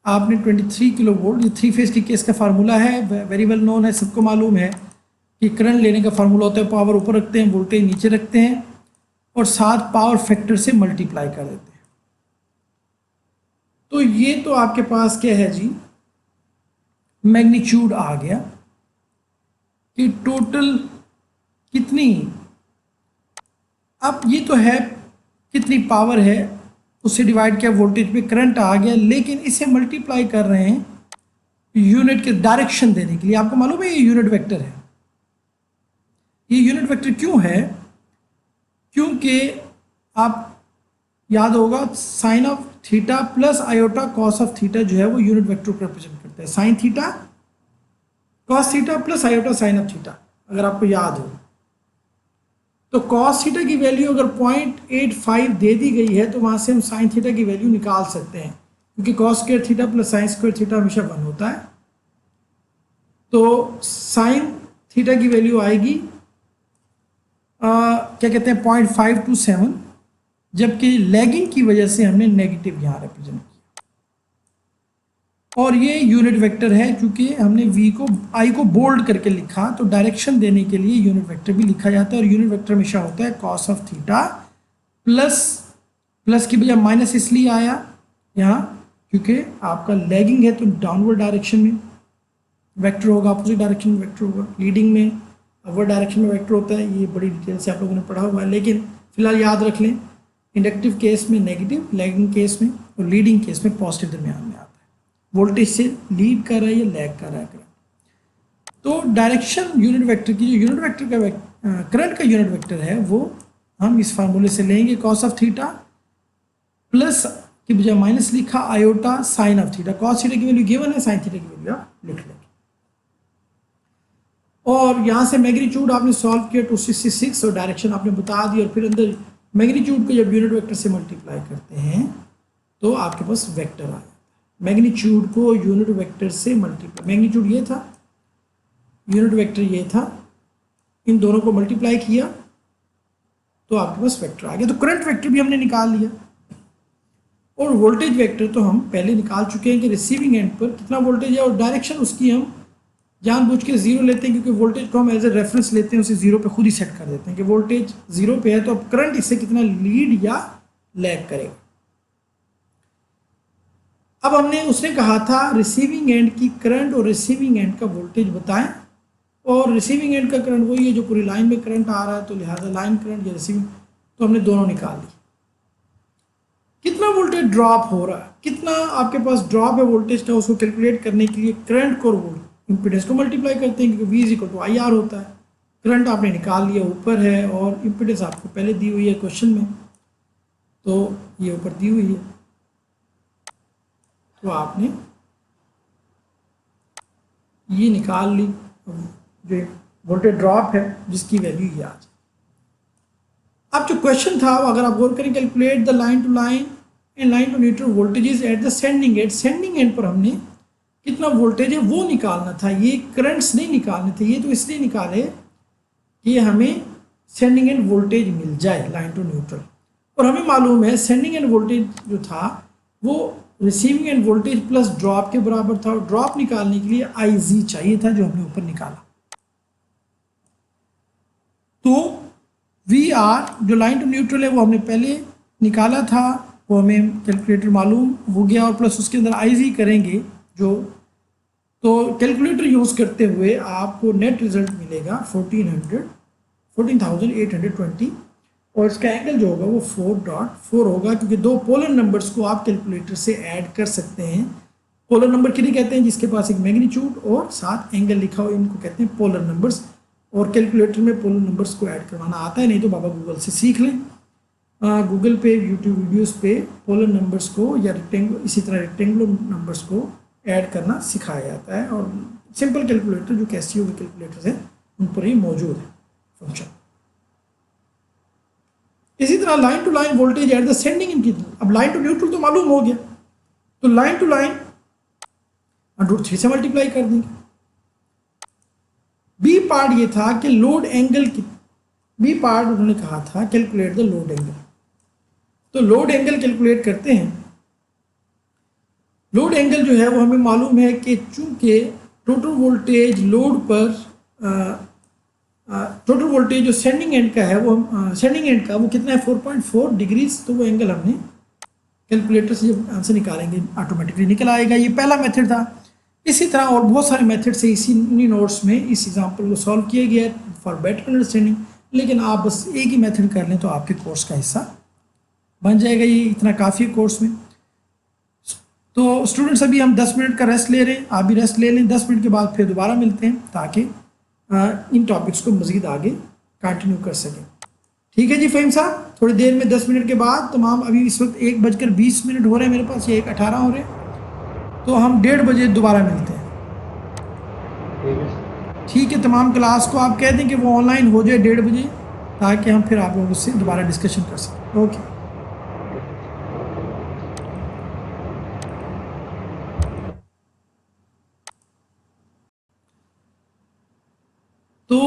S1: आपने 23 किलो वोल्ट, ये थ्री फेज के केस का फार्मूला है, वेरी वेल नोन है, सबको मालूम है कि करंट लेने का फार्मूला होता है पावर ऊपर रखते हैं वोल्टेज नीचे रखते हैं और साथ पावर फैक्टर से मल्टीप्लाई कर देते हैं। तो ये तो आपके पास क्या है जी, मैग्नीट्यूड आ गया कि टोटल कितनी, अब ये तो है कितनी पावर है उससे डिवाइड किया वोल्टेज पे, करंट आ गया, लेकिन इसे मल्टीप्लाई कर रहे हैं यूनिट के डायरेक्शन देने के लिए। आपको मालूम है ये यूनिट वेक्टर है। ये यूनिट वेक्टर क्यों है, क्योंकि आप याद होगा sine of theta plus iota cos of theta जो है वो यूनिट वेक्टर को रिप्रेजेंट करता है, sine theta cos theta plus iota sine of theta, अगर आपको याद हो। तो कॉस थीटा की वैल्यू अगर 0.85 दे दी गई है तो वहाँ से हम साइन थीटा की वैल्यू निकाल सकते हैं, क्योंकि cos square theta plus sine square theta हमेशा 1 होता है। तो साइन थीटा की वैल्यू आएगी क्या कहते हैं 0.527, जबकि लैगिंग की वजह से हमने नेगेटिव यहाँ रिप्रेजेंट किया। और ये यूनिट वेक्टर है, क्योंकि हमने v को i को बोल्ड करके लिखा, तो डायरेक्शन देने के लिए यूनिट वेक्टर भी लिखा जाता है। और यूनिट वेक्टर हमेशा होता है cos ऑफ थीटा, प्लस की बजाय माइनस इसलिए आया यहाँ क्योंकि आपका लैगिंग है, तो डाउनवर्ड डायरेक्शन में वेक्टर होगा, अपोजिट डायरेक्शन में वेक्टर होगा, लीडिंग में अपवर्ड डायरेक्शन में वेक्टर होता है। ये बड़ी डिटेल से आप लोगों ने पढ़ा हुआ है, लेकिन फिलहाल याद रख लें, इंडक्टिव केस में नेगेटिव, लैगिंग केस में और लीडिंग केस में पॉजिटिव दरमियान में आता है। वोल्टेज से लीड कर रहा है या लैग कर रहा है करंट। तो डायरेक्शन यूनिट वेक्टर की, जो यूनिट वेक्टर का करंट का यूनिट वेक्टर है, वो हम इस फार्मूले से लेंगे, कॉस ऑफ थीटा प्लस की बजाय माइनस लिखा iota sine of theta. Cos theta की वैल्यू गिवन है, साइन थीटा की वैल्यू आप लिख लेंगे। और यहाँ से मैग्नीट्यूड आपने सॉल्व किया 266 और डायरेक्शन आपने बता दी, और फिर अंदर मैग्नीट्यूड को जब यूनिट वेक्टर से मल्टीप्लाई करते हैं तो आपके पास वेक्टर आ जाता है। मैग्नीट्यूड को यूनिट वेक्टर से मल्टीप्लाई, मैग्नीट्यूड ये था, यूनिट वेक्टर ये था, इन दोनों को मल्टीप्लाई किया तो आपके पास वेक्टर आ गया। तो करंट वेक्टर भी हमने निकाल लिया, और वोल्टेज वेक्टर तो हम पहले निकाल चुके हैं कि रिसीविंग एंड पर कितना वोल्टेज है, और डायरेक्शन उसकी हम जानबूझ के जीरो लेते हैं, क्योंकि वोल्टेज को हम एज ए रेफरेंस लेते हैं, उसे जीरो पे खुद ही सेट कर देते हैं कि वोल्टेज जीरो पे है, तो अब करंट इससे कितना लीड या लैग करेगा। अब हमने उसने कहा था रिसीविंग एंड की करंट और रिसीविंग एंड का वोल्टेज बताएं, और रिसीविंग एंड का करंट वही है जो पूरी लाइन में करंट आ रहा है, तो लिहाजा लाइन करंट या रिसीविंग, तो हमने दोनों निकाल ली। कितना वोल्टेज ड्रॉप हो रहा है, कितना आपके पास ड्रॉप है वोल्टेज का, उसको कैलकुलेट करने के लिए करंट को और इम्पीडेंस को मल्टीप्लाई करते हैं, क्योंकि V is equal to IR होता है। करंट आपने निकाल लिया, ऊपर है, और इम्पीडेंस आपको पहले दी हुई है क्वेश्चन में, तो ये ऊपर दी हुई है, तो आपने ये निकाल ली, जो वोल्टेज ड्रॉप है जिसकी वैल्यू ये आ जाए। अब जो क्वेश्चन था, अगर आप गौर करें, calculate the line to line and line to neutral voltages at the sending end. Sending end पर हमने कितना वोल्टेज है वो निकालना था, ये करंट्स नहीं निकालने थे। ये तो इसलिए निकाले कि हमें सेंडिंग एंड वोल्टेज मिल जाए लाइन टू न्यूट्रल, और हमें मालूम है सेंडिंग एंड वोल्टेज जो था वो receiving end voltage plus drop के बराबर था, और ड्रॉप निकालने के लिए IZ चाहिए था, जो हमने ऊपर निकाला। तो VR जो लाइन टू न्यूट्रल है वो हमने पहले निकाला था, वो हमें कैलकुलेटर मालूम हो गया, और प्लस उसके अंदर IZ करेंगे जो, तो कैलकुलेटर यूज़ करते हुए आपको नेट रिजल्ट मिलेगा 14,820, और इसका एंगल जो होगा वो 4.4 होगा, क्योंकि दो पोलर नंबर्स को आप कैलकुलेटर से ऐड कर सकते हैं। पोलर नंबर किन्हें कहते हैं, जिसके पास एक मैग्नीट्यूड और साथ एंगल लिखा हो, इनको कहते हैं पोलर नंबर्स। और कैलकुलेटर में पोलर नंबर्स को ऐड करवाना आता है, नहीं तो बाबा गूगल से सीख लें। गूगल पे, यूट्यूब वीडियोस पे पोलर नंबर्स को या इसी तरह रेक्टेंगुलर नंबर्स को ऐड करना सिखाया जाता है, और सिंपल कैलकुलेटर जो कैसियो के कैलकुलेटर्स हैं उन पर ही मौजूद है फंक्शन। इसी तरह line to line voltage at the sending end की, अब लाइन टू न्यूट्रल तो मालूम हो गया, तो लाइन टू लाइन √3 से मल्टीप्लाई कर देंगे। बी पार्ट ये था कि लोड एंगल की, बी पार्ट उन्होंने कहा था कैलकुलेट द लोड एंगल, तो लोड एंगल कैलकुलेट करते हैं। लोड एंगल जो है वो हमें मालूम है कि चूंकि टोटल वोल्टेज लोड पर, टोटल वोल्टेज जो सेंडिंग एंड का है वो सेंडिंग एंड का वो कितना है 4.4 डिग्रीज, तो वो एंगल हमने कैलकुलेटर से जब आंसर निकालेंगे ऑटोमेटिकली निकल आएगा। ये पहला मेथड था। इसी तरह और बहुत सारे मेथड से इसी नोट्स में इस एग्जांपल को सॉल्व किया गया है फॉर बेटर अंडरस्टैंडिंग, लेकिन आप बस एक ही मेथड कर लें तो आपके कोर्स का हिस्सा बन जाएगा। ये इतना काफ़ी है कोर्स में। तो स्टूडेंट्स अभी हम 10 मिनट का रेस्ट ले रहे हैं, आप भी रेस्ट ले लें। 10 मिनट के बाद फिर दोबारा मिलते हैं ताकि इन टॉपिक्स को मज़ीद आगे कंटिन्यू कर सकें। ठीक है जी फ़हीम साहब, थोड़ी देर में 10 मिनट के बाद तमाम, अभी इस वक्त 1:20 हो रहे हैं मेरे पास, या 1:18 हो रहे हैं, तो हम 1:30 बजे दोबारा मिलते हैं। ठीक है, तमाम क्लास को आप कह दें कि वो ऑनलाइन हो जाए 1:30 बजे, ताकि हम फिर आप लोगों से दोबारा डिस्कशन कर सकें। ओके। तो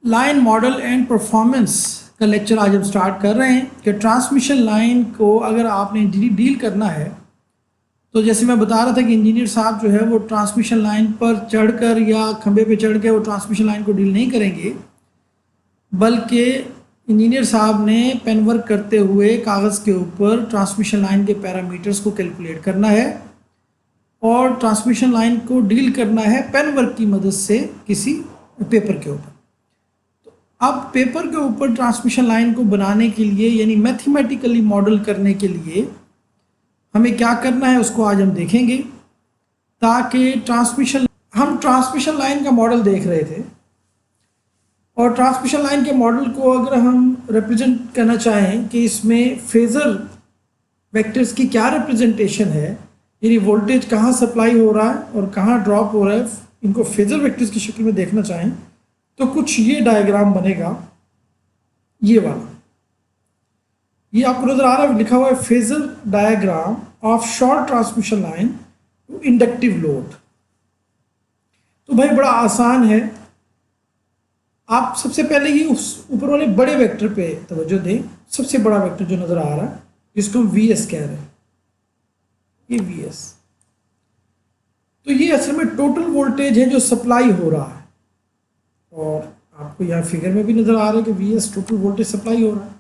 S1: लाइन मॉडल एंड परफॉर्मेंस का लेक्चर आज हम स्टार्ट कर रहे हैं कि ट्रांसमिशन लाइन को अगर आपने डील करना है तो जैसे मैं बता रहा था कि इंजीनियर साहब जो है वो ट्रांसमिशन लाइन पर चढ़कर या खंबे पे चढ़ के वो ट्रांसमिशन लाइन को डील नहीं करेंगे, बल्कि इंजीनियर साहब ने पेन वर्क करते हुए कागज़ के ऊपर ट्रांसमिशन लाइन के पैरामीटर्स को कैलकुलेट करना है और ट्रांसमिशन लाइन को डील करना है पेन वर्क की मदद से किसी पेपर के ऊपर। तो अब पेपर के ऊपर ट्रांसमिशन लाइन को बनाने के लिए यानी मैथमेटिकली मॉडल करने के लिए हमें क्या करना है उसको आज हम देखेंगे, ताकि हम ट्रांसमिशन लाइन का मॉडल देख रहे थे और ट्रांसमिशन लाइन के मॉडल को अगर हम रिप्रेजेंट करना चाहें कि इसमें फेज़र वेक्टर्स की क्या रिप्रेजेंटेशन है, यानी वोल्टेज कहाँ सप्लाई हो रहा है और कहाँ ड्रॉप हो रहा है, इनको फेज़र वेक्टर्स की शक्ल में देखना चाहें तो कुछ ये डायग्राम बनेगा। ये वाला ये आपको नज़र आ रहा है, लिखा हुआ है phasor diagram of short transmission line to inductive load. तो भाई बड़ा आसान है, आप सबसे पहले ये उस ऊपर वाले बड़े वेक्टर पे तवज्जो दें। सबसे बड़ा वेक्टर जो नज़र आ रहा है जिसको हम वी एस कह रहे हैं, ये वी एस, तो ये असल में टोटल वोल्टेज है जो सप्लाई हो रहा है और आपको यहाँ फिगर में भी नज़र आ रहा है कि V S total voltage supply हो रहा है।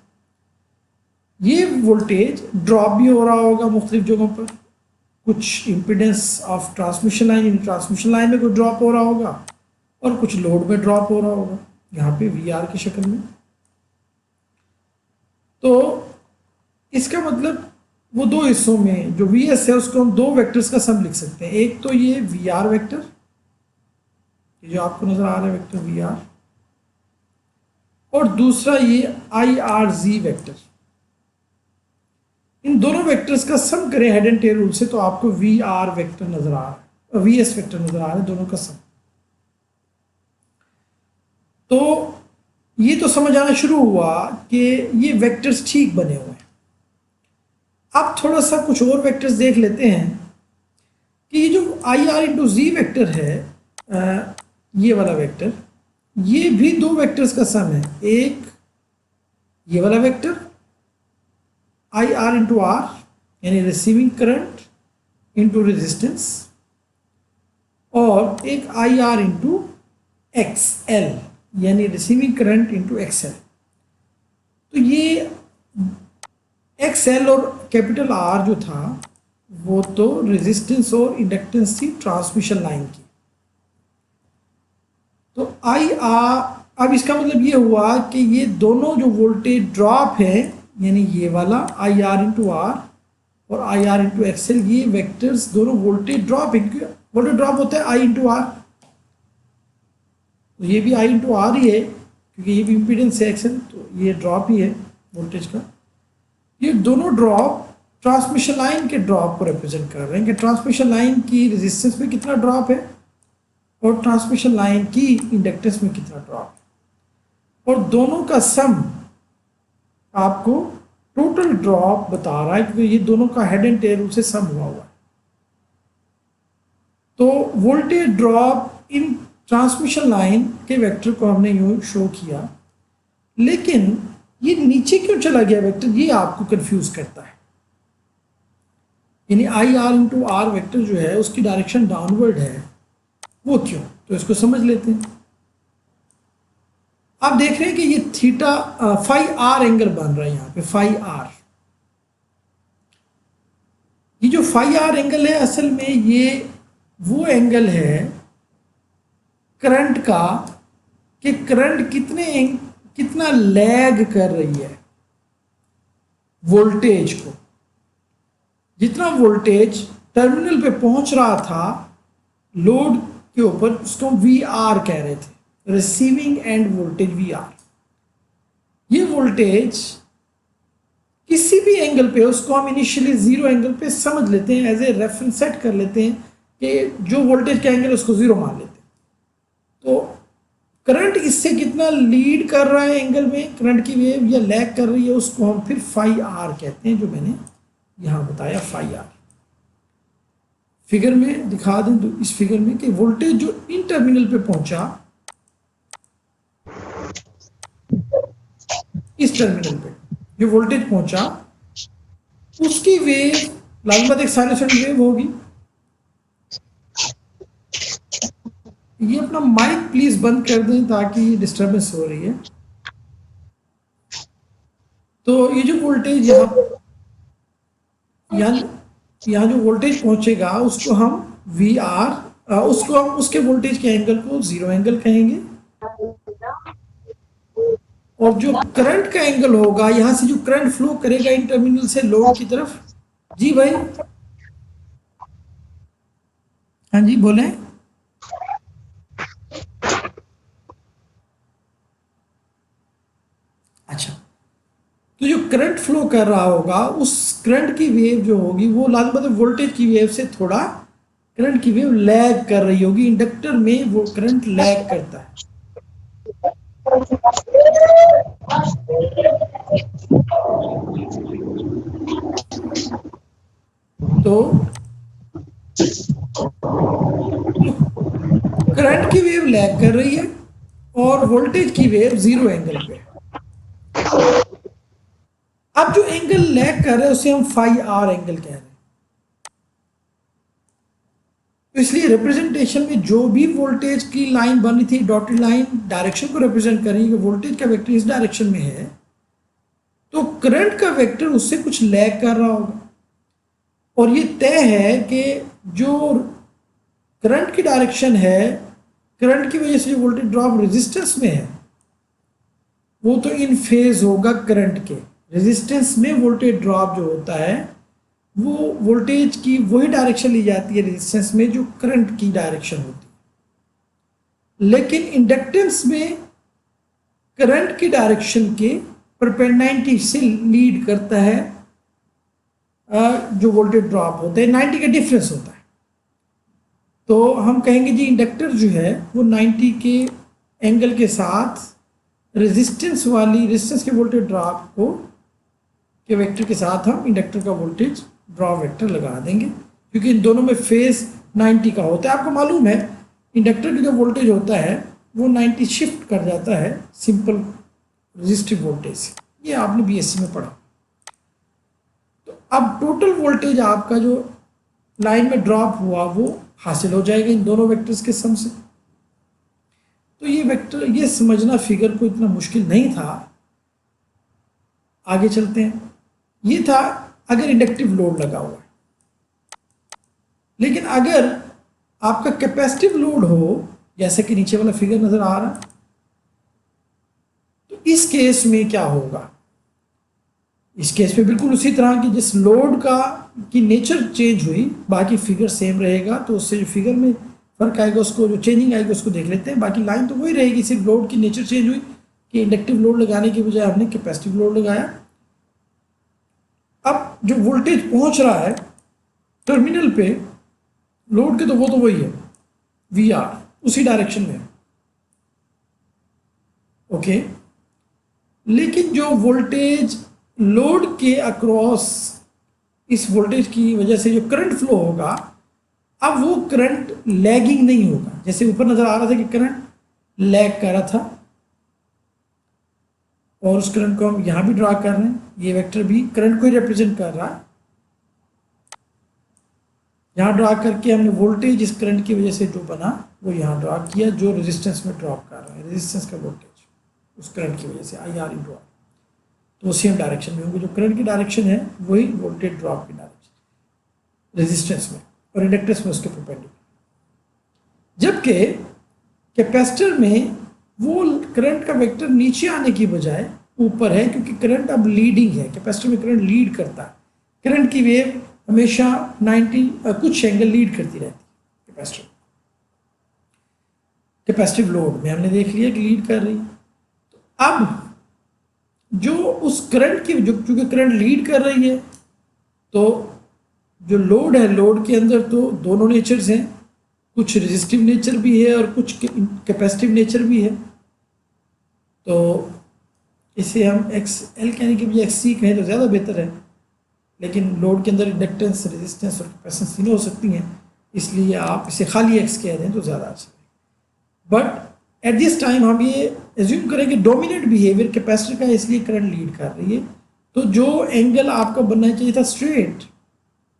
S1: ये वोल्टेज ड्रॉप भी हो रहा होगा मुख्तलिफ जगहों पर, कुछ impedance of transmission line, transmission line में कुछ ड्रॉप हो रहा होगा और कुछ लोड में ड्रॉप हो रहा होगा, यहाँ पे वी आर की शक्ल में। तो इसका मतलब वो दो हिस्सों में जो वी एस है उसको हम दो वेक्टर्स का सम लिख सकते हैं। एक तो ये वी आर वेक्टर, जो आपको नजर आ रहा है वेक्टर वी आर, और दूसरा ये आई आर जी वेक्टर। इन दोनों वेक्टर्स का सम करें हेड एंड टेल रूल से तो आपको वी आर वेक्टर नजर आ रहा है, वी एस वेक्टर नजर आ रहा है, दोनों का सम। तो ये तो समझ आना शुरू हुआ कि ये वेक्टर्स ठीक बने हुए हैं। अब थोड़ा सा कुछ और वेक्टर्स देख लेते हैं कि ये जो I R into G vector है, ये वाला वेक्टर, ये भी दो वेक्टर्स का सम है। एक ये वाला vector I R into R यानी रिसीविंग करंट इंटू रेजिस्टेंस, और एक I R into X L यानी receiving current into X L. तो ये एक्स एल और कैपिटल आर जो था वो तो रेजिस्टेंस और इंडक्टेंस थी ट्रांसमिशन लाइन की। तो आई आर, अब इसका मतलब ये हुआ कि ये दोनों जो वोल्टेज ड्रॉप है यानी ये वाला आई आर इंटू आर और आई आर इंटू एक्स एल, ये वेक्टर्स दोनों वोल्टेज ड्रॉप है। वोल्टेज ड्रॉप होता है आई इंटू आर, तो ये भी आई इंटू आर ही है क्योंकि ये भी इम्पीडेंस है एक्सएल, तो ये ड्रॉप ही है वोल्टेज का। ये दोनों ड्रॉप ट्रांसमिशन लाइन के ड्रॉप को रिप्रेजेंट कर रहे हैं कि ट्रांसमिशन लाइन की रेजिस्टेंस में कितना ड्रॉप है और ट्रांसमिशन लाइन की इंडक्टेंस में कितना ड्रॉप है, और दोनों का सम आपको टोटल ड्रॉप बता रहा है क्योंकि ये दोनों का हेड एंड टेल से सम हुआ है। तो voltage drop in transmission line के वेक्टर को हमने यूँ शो किया, लेकिन ये नीचे क्यों चला गया वेक्टर, ये आपको कंफ्यूज करता है। यानी I R into R vector जो है उसकी डायरेक्शन डाउनवर्ड है, वो क्यों, तो इसको समझ लेते हैं। आप देख रहे हैं कि ये थीटा फाई आर एंगल बन रहा है यहाँ पे, फाई आर। ये जो फाई आर एंगल है असल में ये वो एंगल है करंट का कि करंट कितना लैग कर रही है वोल्टेज को। जितना वोल्टेज टर्मिनल पे पहुंच रहा था लोड के ऊपर उसको वी आर कह रहे थे, receiving end voltage V R. ये वोल्टेज किसी भी एंगल पे, उसको हम इनिशियली जीरो एंगल पे समझ लेते हैं, एज ए रेफरेंस सेट कर लेते हैं कि जो वोल्टेज का एंगल उसको जीरो मान लेते हैं। तो करंट इससे कितना लीड कर रहा है एंगल में, करंट की वेव या लैग कर रही है, उसको हम फिर फाई आर कहते हैं, जो मैंने यहां बताया फाई आर। फिगर में दिखा दें तो इस फिगर में कि वोल्टेज जो इन टर्मिनल पे पहुंचा इस टर्मिनल पे जो वोल्टेज पहुंचा उसकी वेव लाजमी बात एक साइनसॉइडल वेव होगी। ये अपना माइक प्लीज बंद कर दें ताकि डिस्टरबेंस हो रही है। तो ये जो वोल्टेज यहाँ जो वोल्टेज पहुंचेगा उसको हम वी आर उसको हम उसके वोल्टेज के एंगल को जीरो एंगल कहेंगे, और जो करंट का एंगल होगा यहां से जो करंट फ्लो करेगा इन टर्मिनल से लोड की तरफ। जी भाई, हाँ जी बोले। अच्छा, तो जो करंट फ्लो कर रहा होगा उस करंट की वेव जो होगी वो लाजमी वोल्टेज की वेव से थोड़ा करंट की वेव लैग कर रही होगी। इंडक्टर में वो करंट लैग करता है। तो करंट की वेव लैग कर रही है और वोल्टेज की वेव जीरो एंगल पे। अब जो एंगल लैग कर रहे हैं उसे हम फाई आर एंगल कह रहे हैं। तो इसलिए रिप्रेजेंटेशन में जो भी वोल्टेज की लाइन बनी थी डॉटेड लाइन डायरेक्शन को रिप्रेजेंट कर रही है कि वोल्टेज का वेक्टर इस डायरेक्शन में है, तो करंट का वेक्टर उससे कुछ लैग कर रहा होगा। और ये तय है कि जो करंट की डायरेक्शन है, करंट की वजह से जो वोल्टेज ड्रॉप रेजिस्टेंस में है वो तो इन फेज होगा करंट के। रेजिस्टेंस में वोल्टेज ड्रॉप जो होता है वो वोल्टेज की वही डायरेक्शन ली जाती है रेजिस्टेंस में जो करंट की डायरेक्शन होती है। लेकिन इंडक्टेंस में करंट की डायरेक्शन के परपेंडिकुलर से लीड करता है जो वोल्टेज ड्रॉप होता है, 90 का डिफरेंस होता है। तो हम कहेंगे जी इंडक्टर जो है वो 90 के एंगल के साथ रेजिस्टेंस के वोल्टेज ड्रॉप को के वेक्टर के साथ हम इंडक्टर का वोल्टेज ड्रॉप वेक्टर लगा देंगे, क्योंकि इन दोनों में फेज 90 का होता है। आपको मालूम है इंडक्टर का जो वोल्टेज होता है वो 90 शिफ्ट कर जाता है सिंपल रेजिस्टिव वोल्टेज से। ये आपने बीएससी में पढ़ा। तो अब टोटल वोल्टेज आपका जो लाइन में ड्रॉप हुआ वो हासिल हो जाएगा इन दोनों वेक्टर्स के सम से। तो ये वेक्टर, ये समझना फिगर को इतना मुश्किल नहीं था। आगे चलते हैं। ये था अगर इंडक्टिव लोड लगा हुआ है, लेकिन अगर आपका कैपेसिटिव लोड हो जैसे कि नीचे वाला फिगर नजर आ रहा है, तो इस केस में क्या होगा? इस केस में बिल्कुल उसी तरह की जिस लोड का की नेचर चेंज हुई, बाकी फिगर सेम रहेगा। तो उससे जो फिगर में फर्क आएगा उसको, जो चेंजिंग आएगी उसको देख लेते हैं। बाकी लाइन तो वही रहेगी, सिर्फ लोड की नेचर चेंज हुई कि इंडक्टिव लोड लगाने की बजाय हमने कैपेसिटिव लोड लगाया। अब जो वोल्टेज पहुंच रहा है टर्मिनल पे लोड के, तो वो तो वही है वी आर, उसी डायरेक्शन में। ओके, लेकिन जो वोल्टेज लोड के अक्रॉस इस वोल्टेज की वजह से जो करंट फ्लो होगा, अब वो करंट लैगिंग नहीं होगा। जैसे ऊपर नजर आ रहा था कि करंट लैग कर रहा था, और उस करंट को हम यहां भी ड्रा कर रहे हैं। ये वेक्टर भी करंट को ही रिप्रेजेंट कर रहा है। यहां ड्रा करके हमने वोल्टेज इस करंट की वजह से जो बना वो यहां ड्रा किया, जो रेजिस्टेंस में ड्रॉप कर रहा है, रेजिस्टेंस का वोल्टेज उस करंट की वजह से आई आर इंटू आर, तो वो सेम डायरेक्शन में होंगे। जो करंट की डायरेक्शन है वही वोल्टेज ड्रॉप की डायरेक्शन रेजिस्टेंस में, और इंडक्टेंस में उसके परपेंडिकुलर। जबकि कैपेसिटर में वो करंट का वेक्टर नीचे आने की बजाय ऊपर है, क्योंकि करंट अब लीडिंग है। कैपेसिटर में करंट लीड करता है। करंट की वेव हमेशा 90 कुछ एंगल लीड करती रहती है कैपेसिटर। कैपेसिटिव लोड में हमने देख लिया कि लीड कर रही है। तो अब जो उस करंट की, जो क्योंकि करंट लीड कर रही है, तो जो लोड है, लोड के अंदर तो दोनों नेचर्स हैं, कुछ रेजिस्टिव नेचर भी है और कुछ कैपेसिटिव नेचर भी है। तो इसे हम एक्स एल कहने की बजाय एक्स सी कहें तो ज़्यादा बेहतर है, लेकिन लोड के अंदर इंडक्टेंस, रेजिस्टेंस और कैपेसिटेंस तीनों हो सकती हैं, इसलिए आप इसे खाली एक्स कह दें तो ज़्यादा अच्छा है। बट एट दिस टाइम हम ये एज्यूम करें कि डोमिनेंट बिहेवियर कैपेसिटर का, इसलिए करंट लीड कर रही है। तो जो एंगल आपका बनना चाहिए था स्ट्रेट,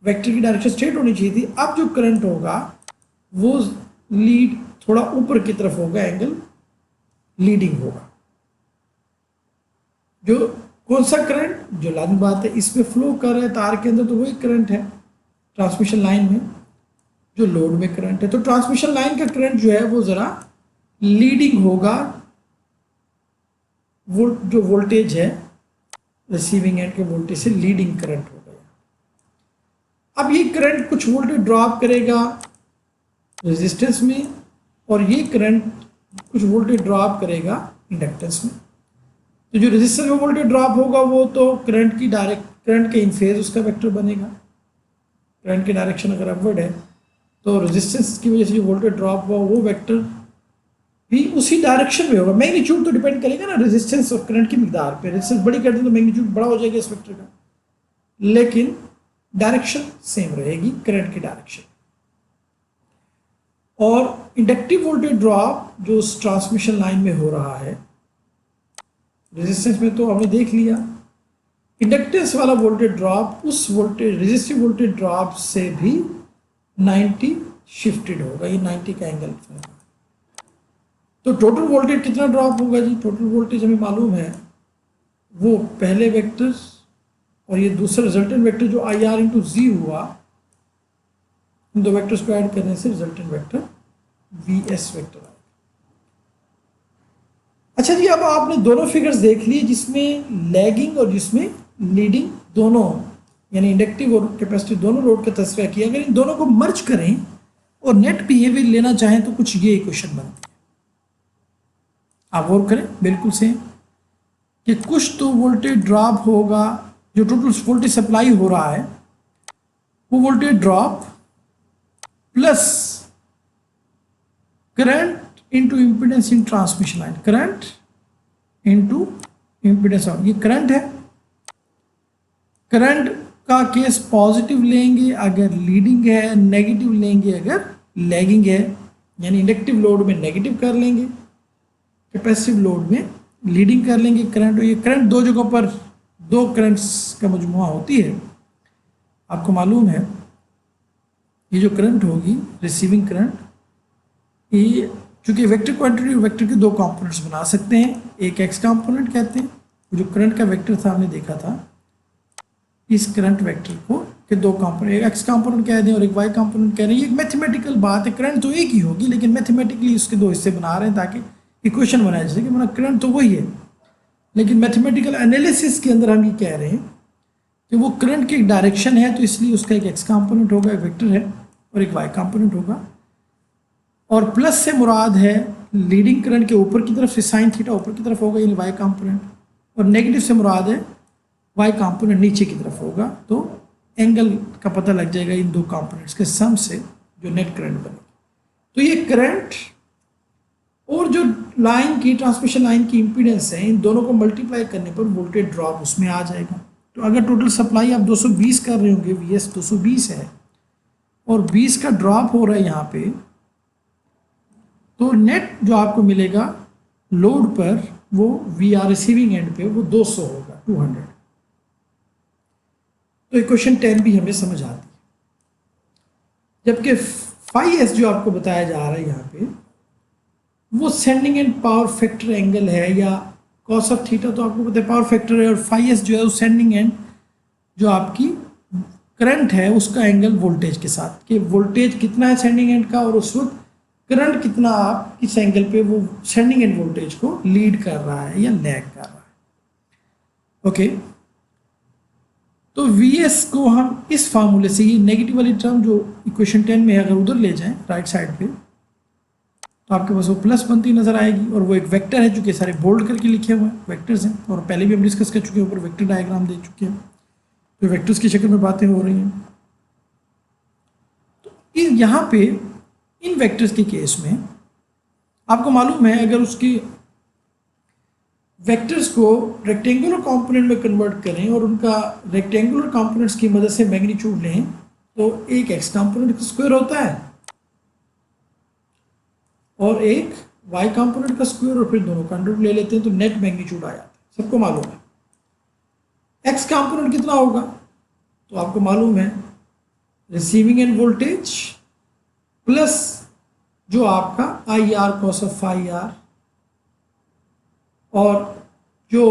S1: वेक्टर की डायरेक्शन स्ट्रेट होनी चाहिए थी, अब जो करंट होगा वो लीड थोड़ा ऊपर की तरफ होगा, एंगल लीडिंग होगा। जो कौन सा करंट, जो लाजमी बात है इसमें फ्लो कर रहा है तार के अंदर, तो वही करंट है ट्रांसमिशन लाइन में जो लोड में करंट है। तो ट्रांसमिशन लाइन का करंट जो है वो ज़रा लीडिंग होगा, वो जो वोल्टेज है रिसीविंग एंड के वोल्टेज से लीडिंग करंट हो गया। अब ये करंट कुछ वोल्टेज ड्रॉप करेगा रेजिस्टेंस में, और ये करंट कुछ वोल्टेज ड्रॉप करेगा इंडक्टेंस में। तो जो रेजिस्टेंस में वोल्टेज ड्रॉप होगा वो तो करंट की डायरेक्ट, करंट के इन फेज उसका वेक्टर बनेगा। करंट की डायरेक्शन अगर अपवर्ड है तो रेजिस्टेंस की वजह से जो वोल्टेज ड्रॉप हुआ वो वेक्टर भी उसी डायरेक्शन में होगा। मैग्नीट्यूड तो डिपेंड करेगा ना रेजिस्टेंस और करंट की मिकदार पे। रेजिस्टेंस बड़ी कर दें तो मैग्नीट्यूड बड़ा हो जाएगा इस वेक्टर का, लेकिन डायरेक्शन सेम रहेगी, करंट की डायरेक्शन। और इंडक्टिव वोल्टेज ड्रॉप जो उस ट्रांसमिशन लाइन में हो रहा है, रेजिस्टेंस में तो हमने देख लिया, इंडक्टेंस वाला वोल्टेज ड्रॉप उस वोल्टेज रेजिस्टिव वोल्टेज ड्रॉप से भी 90 शिफ्टेड होगा। ये 90 का एंगल होगा। तो टोटल वोल्टेज कितना ड्रॉप होगा जी? टोटल वोल्टेज हमें मालूम है, वो पहले वेक्टर और ये दूसरा रिजल्टेंट वेक्टर जो आई आर इंटू जी हुआ, इन दो वेक्टर्स को ऐड करने से resultant vector V S vector आएगा। अच्छा जी, अब आपने दोनों फिगर्स देख लिए जिसमें लैगिंग और जिसमें लीडिंग दोनों, यानी इंडक्टिव और कैपेसिटिव दोनों लोड का तस्वीर किया। अगर इन दोनों को मर्ज करें और नेट बिहेवियर लेना चाहें तो कुछ ये इक्वेशन बनती है। आप और करें बिल्कुल सेम, कि कुछ तो वोल्टेज ड्रॉप होगा, जो टोटल वोल्टेज सप्लाई हो रहा है वो voltage drop plus current into impedance in transmission line, current into impedance. ये करंट है, करंट का केस पॉजिटिव लेंगे अगर लीडिंग है, नेगेटिव लेंगे अगर लैगिंग है। यानी इंडक्टिव लोड में नेगेटिव कर लेंगे, कैपेसिटिव लोड में लीडिंग कर लेंगे करंट। ये करंट दो जगहों पर, दो करंट्स का मजमुआ होती है। आपको मालूम है ये जो करंट होगी रिसीविंग करंट, ये चूँकि वेक्टर क्वांटिटी और वेक्टर के दो कंपोनेंट्स बना सकते हैं। एक एक्स कंपोनेंट कहते हैं, जो करंट का वेक्टर था हमने देखा था, इस करंट वेक्टर को के दो कंपोनेंट, एक एक्स कंपोनेंट कह दें और एक वाई कंपोनेंट कह रहे हैं। ये एक मैथमेटिकल बात है, करंट तो एक ही होगी लेकिन मैथमेटिकली उसके दो हिस्से बना रहे हैं ताकि इक्वेशन बनाया जाए कि मतलब करंट तो वही है, लेकिन मैथमेटिकल एनालिसिस के अंदर हम ये कह रहे हैं कि वो करंट की एक डायरेक्शन है, तो इसलिए उसका एक एक्स कंपोनेंट होगा, एक वेक्टर है, और एक वाई कंपोनेंट होगा। और प्लस से मुराद है लीडिंग करंट के ऊपर की तरफ से साइन थीटा ऊपर की तरफ होगा, यानी वाई कंपोनेंट, और नेगेटिव से मुराद है वाई कंपोनेंट नीचे की तरफ होगा। तो एंगल का पता लग जाएगा इन दो कंपोनेंट्स के सम से जो नेट करंट बनेगा। तो ये करंट और जो लाइन की, ट्रांसमिशन लाइन की इम्पीडेंस है, इन दोनों को मल्टीप्लाई करने पर वोल्टेज ड्रॉप उसमें आ जाएगा। तो अगर टोटल सप्लाई आप 220 कर रहे होंगे, वी एस 220 है और 20 का ड्रॉप हो रहा है यहाँ पे, तो नेट जो आपको मिलेगा लोड पर वो वी आर रिसीविंग एंड पे वो 200 होगा, 200। तो इक्वेशन 10 भी हमें समझ आती है। जबकि फाई एस जो आपको बताया जा रहा है यहाँ पे, वो sending end power factor angle है, या कॉस ऑफ थीटा तो आपको पता है पावर फैक्टर है, और फाई एस जो है वो सेंडिंग एंड जो आपकी करंट है उसका एंगल वोल्टेज के साथ, कि वोल्टेज कितना है सेंडिंग एंड का और उस वक्त करंट कितना आप किस एंगल पे वो सेंडिंग एंड वोल्टेज को लीड कर रहा है या लैग कर रहा है। ओके, तो वी एस को हम इस फार्मूले से, ये नेगेटिव वाली टर्म जो इक्वेशन 10 में है अगर उधर ले जाएं राइट साइड पे, तो आपके पास वो प्लस बनती नजर आएगी, और वो एक वेक्टर है जो कि सारे बोल्ड करके लिखे हुए हैं वेक्टर्स हैं, और पहले भी हम डिस्कस कर चुके हैं, ऊपर वेक्टर डायग्राम दे चुके हैं, तो वेक्टर्स की शक्ल में बातें हो रही हैं। तो यहाँ पे इन वेक्टर्स के केस में आपको मालूम है अगर उसकी वेक्टर्स को रेक्टेंगुलर कंपोनेंट में कन्वर्ट करें और उनका रेक्टेंगुलर कंपोनेंट्स की मदद से मैग्नीट्यूड लें, तो एक एक्स कंपोनेंट का स्क्वायर होता है और एक वाई कंपोनेंट का स्क्वायर और फिर दोनों का अंडर रूट ले लेते हैं तो नेट मैग्नीट्यूड आ जाता है, सबको मालूम है। एक्स कंपोनेंट कितना होगा तो आपको मालूम है, रिसीविंग एंड वोल्टेज प्लस जो आपका I R cos of phi R, और जो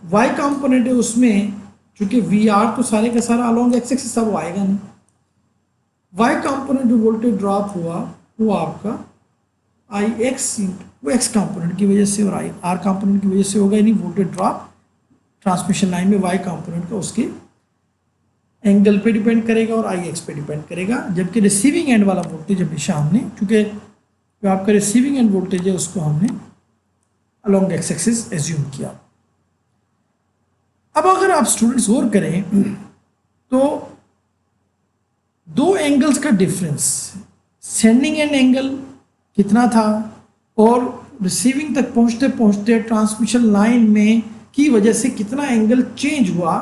S1: वाई कंपोनेंट है उसमें चूंकि वी आर तो सारे का सारा अलॉन्ग एक्स एक्सिस सब आएगा नहीं, वाई कंपोनेंट जो वोल्टेज ड्रॉप हुआ वो आपका आई एक्स वो एक्स कंपोनेंट की वजह से और आई आर कंपोनेंट की वजह से होगा, यानी वोल्टेज ड्रॉप ट्रांसमिशन लाइन में वाई कंपोनेंट का उसके एंगल पे डिपेंड करेगा और आई एक्स पे डिपेंड करेगा। जबकि रिसीविंग एंड वाला वोल्टेज हमेशा हमने, चूँकि जो आपका रिसीविंग एंड वोल्टेज है उसको हमने अलॉन्ग एक्स एक्सिस एज्यूम किया। अब अगर आप स्टूडेंट्स गौर करें तो दो एंगल्स का डिफरेंस, सेंडिंग एंड एंगल कितना था और रिसीविंग तक पहुंचते पहुंचते ट्रांसमिशन लाइन में की वजह से कितना एंगल चेंज हुआ,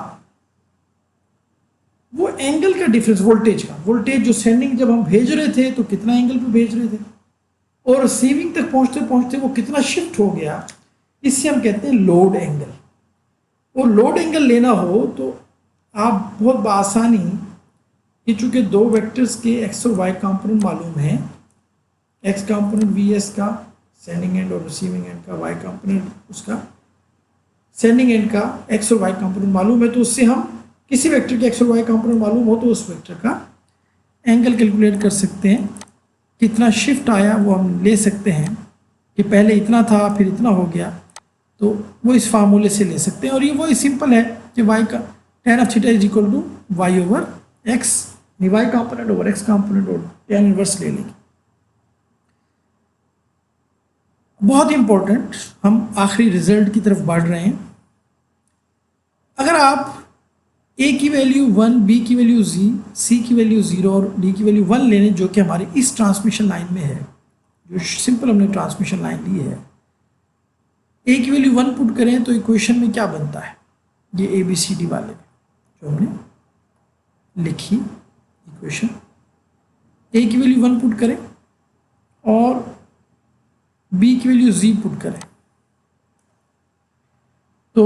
S1: वो एंगल का डिफरेंस वोल्टेज का, वोल्टेज जो सेंडिंग जब हम भेज रहे थे तो कितना एंगल पे भेज रहे थे और रिसीविंग तक पहुंचते पहुंचते वो कितना शिफ्ट हो गया, इससे हम कहते हैं लोड एंगल। और लोड एंगल लेना हो तो आप बहुत बआसानी, ये चूँकि दो वेक्टर्स के एक्स और वाई कंपोनेंट मालूम है, एक्स कंपोनेंट वी एस का सेंडिंग एंड और रिसीविंग एंड का, वाई कंपोनेंट उसका सेंडिंग एंड का एक्स और वाई कंपोनेंट मालूम है, तो उससे हम किसी वेक्टर के एक्स और वाई कंपोनेंट मालूम हो तो उस वेक्टर का एंगल कैलकुलेट कर सकते हैं, कितना शिफ्ट आया वो हम ले सकते हैं कि पहले इतना था फिर इतना हो गया, तो वो इस फार्मूले से ले सकते हैं। और ये वही सिंपल है कि वाई का tan of theta is equal to Y over X, Y component over X component और tan इनवर्स ले लेंगे। बहुत इंपॉर्टेंट, हम आखिरी रिजल्ट की तरफ बढ़ रहे हैं। अगर आप ए की वैल्यू 1, बी की वैल्यू जी, सी की वैल्यू 0 और डी की वैल्यू 1 लेने, जो कि हमारी इस ट्रांसमिशन लाइन में है, जो सिंपल हमने ट्रांसमिशन लाइन ली है, ए की वैल्यू 1 पुट करें तो इक्वेशन में क्या बनता है, ये ए बी सी डी वाले जो हमने लिखी इक्वेशन, ए की वैल्यू 1 पुट करें और बी की वैल्यू जी पुट करें तो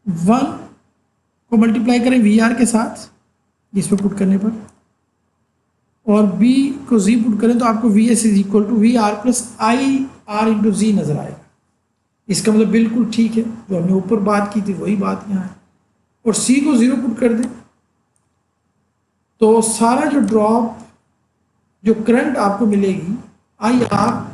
S1: 1 को मल्टीप्लाई करें वी आर के साथ इस पर पुट करने पर, और बी को जी पुट करें तो आपको V S is equal to V R plus I R into G नजर आएगा। इसका मतलब बिल्कुल ठीक है, जो हमने ऊपर बात की थी वही बात यहाँ है। और सी को 0 पुट कर दें तो सारा जो ड्रॉप, जो करंट आपको मिलेगी आई आर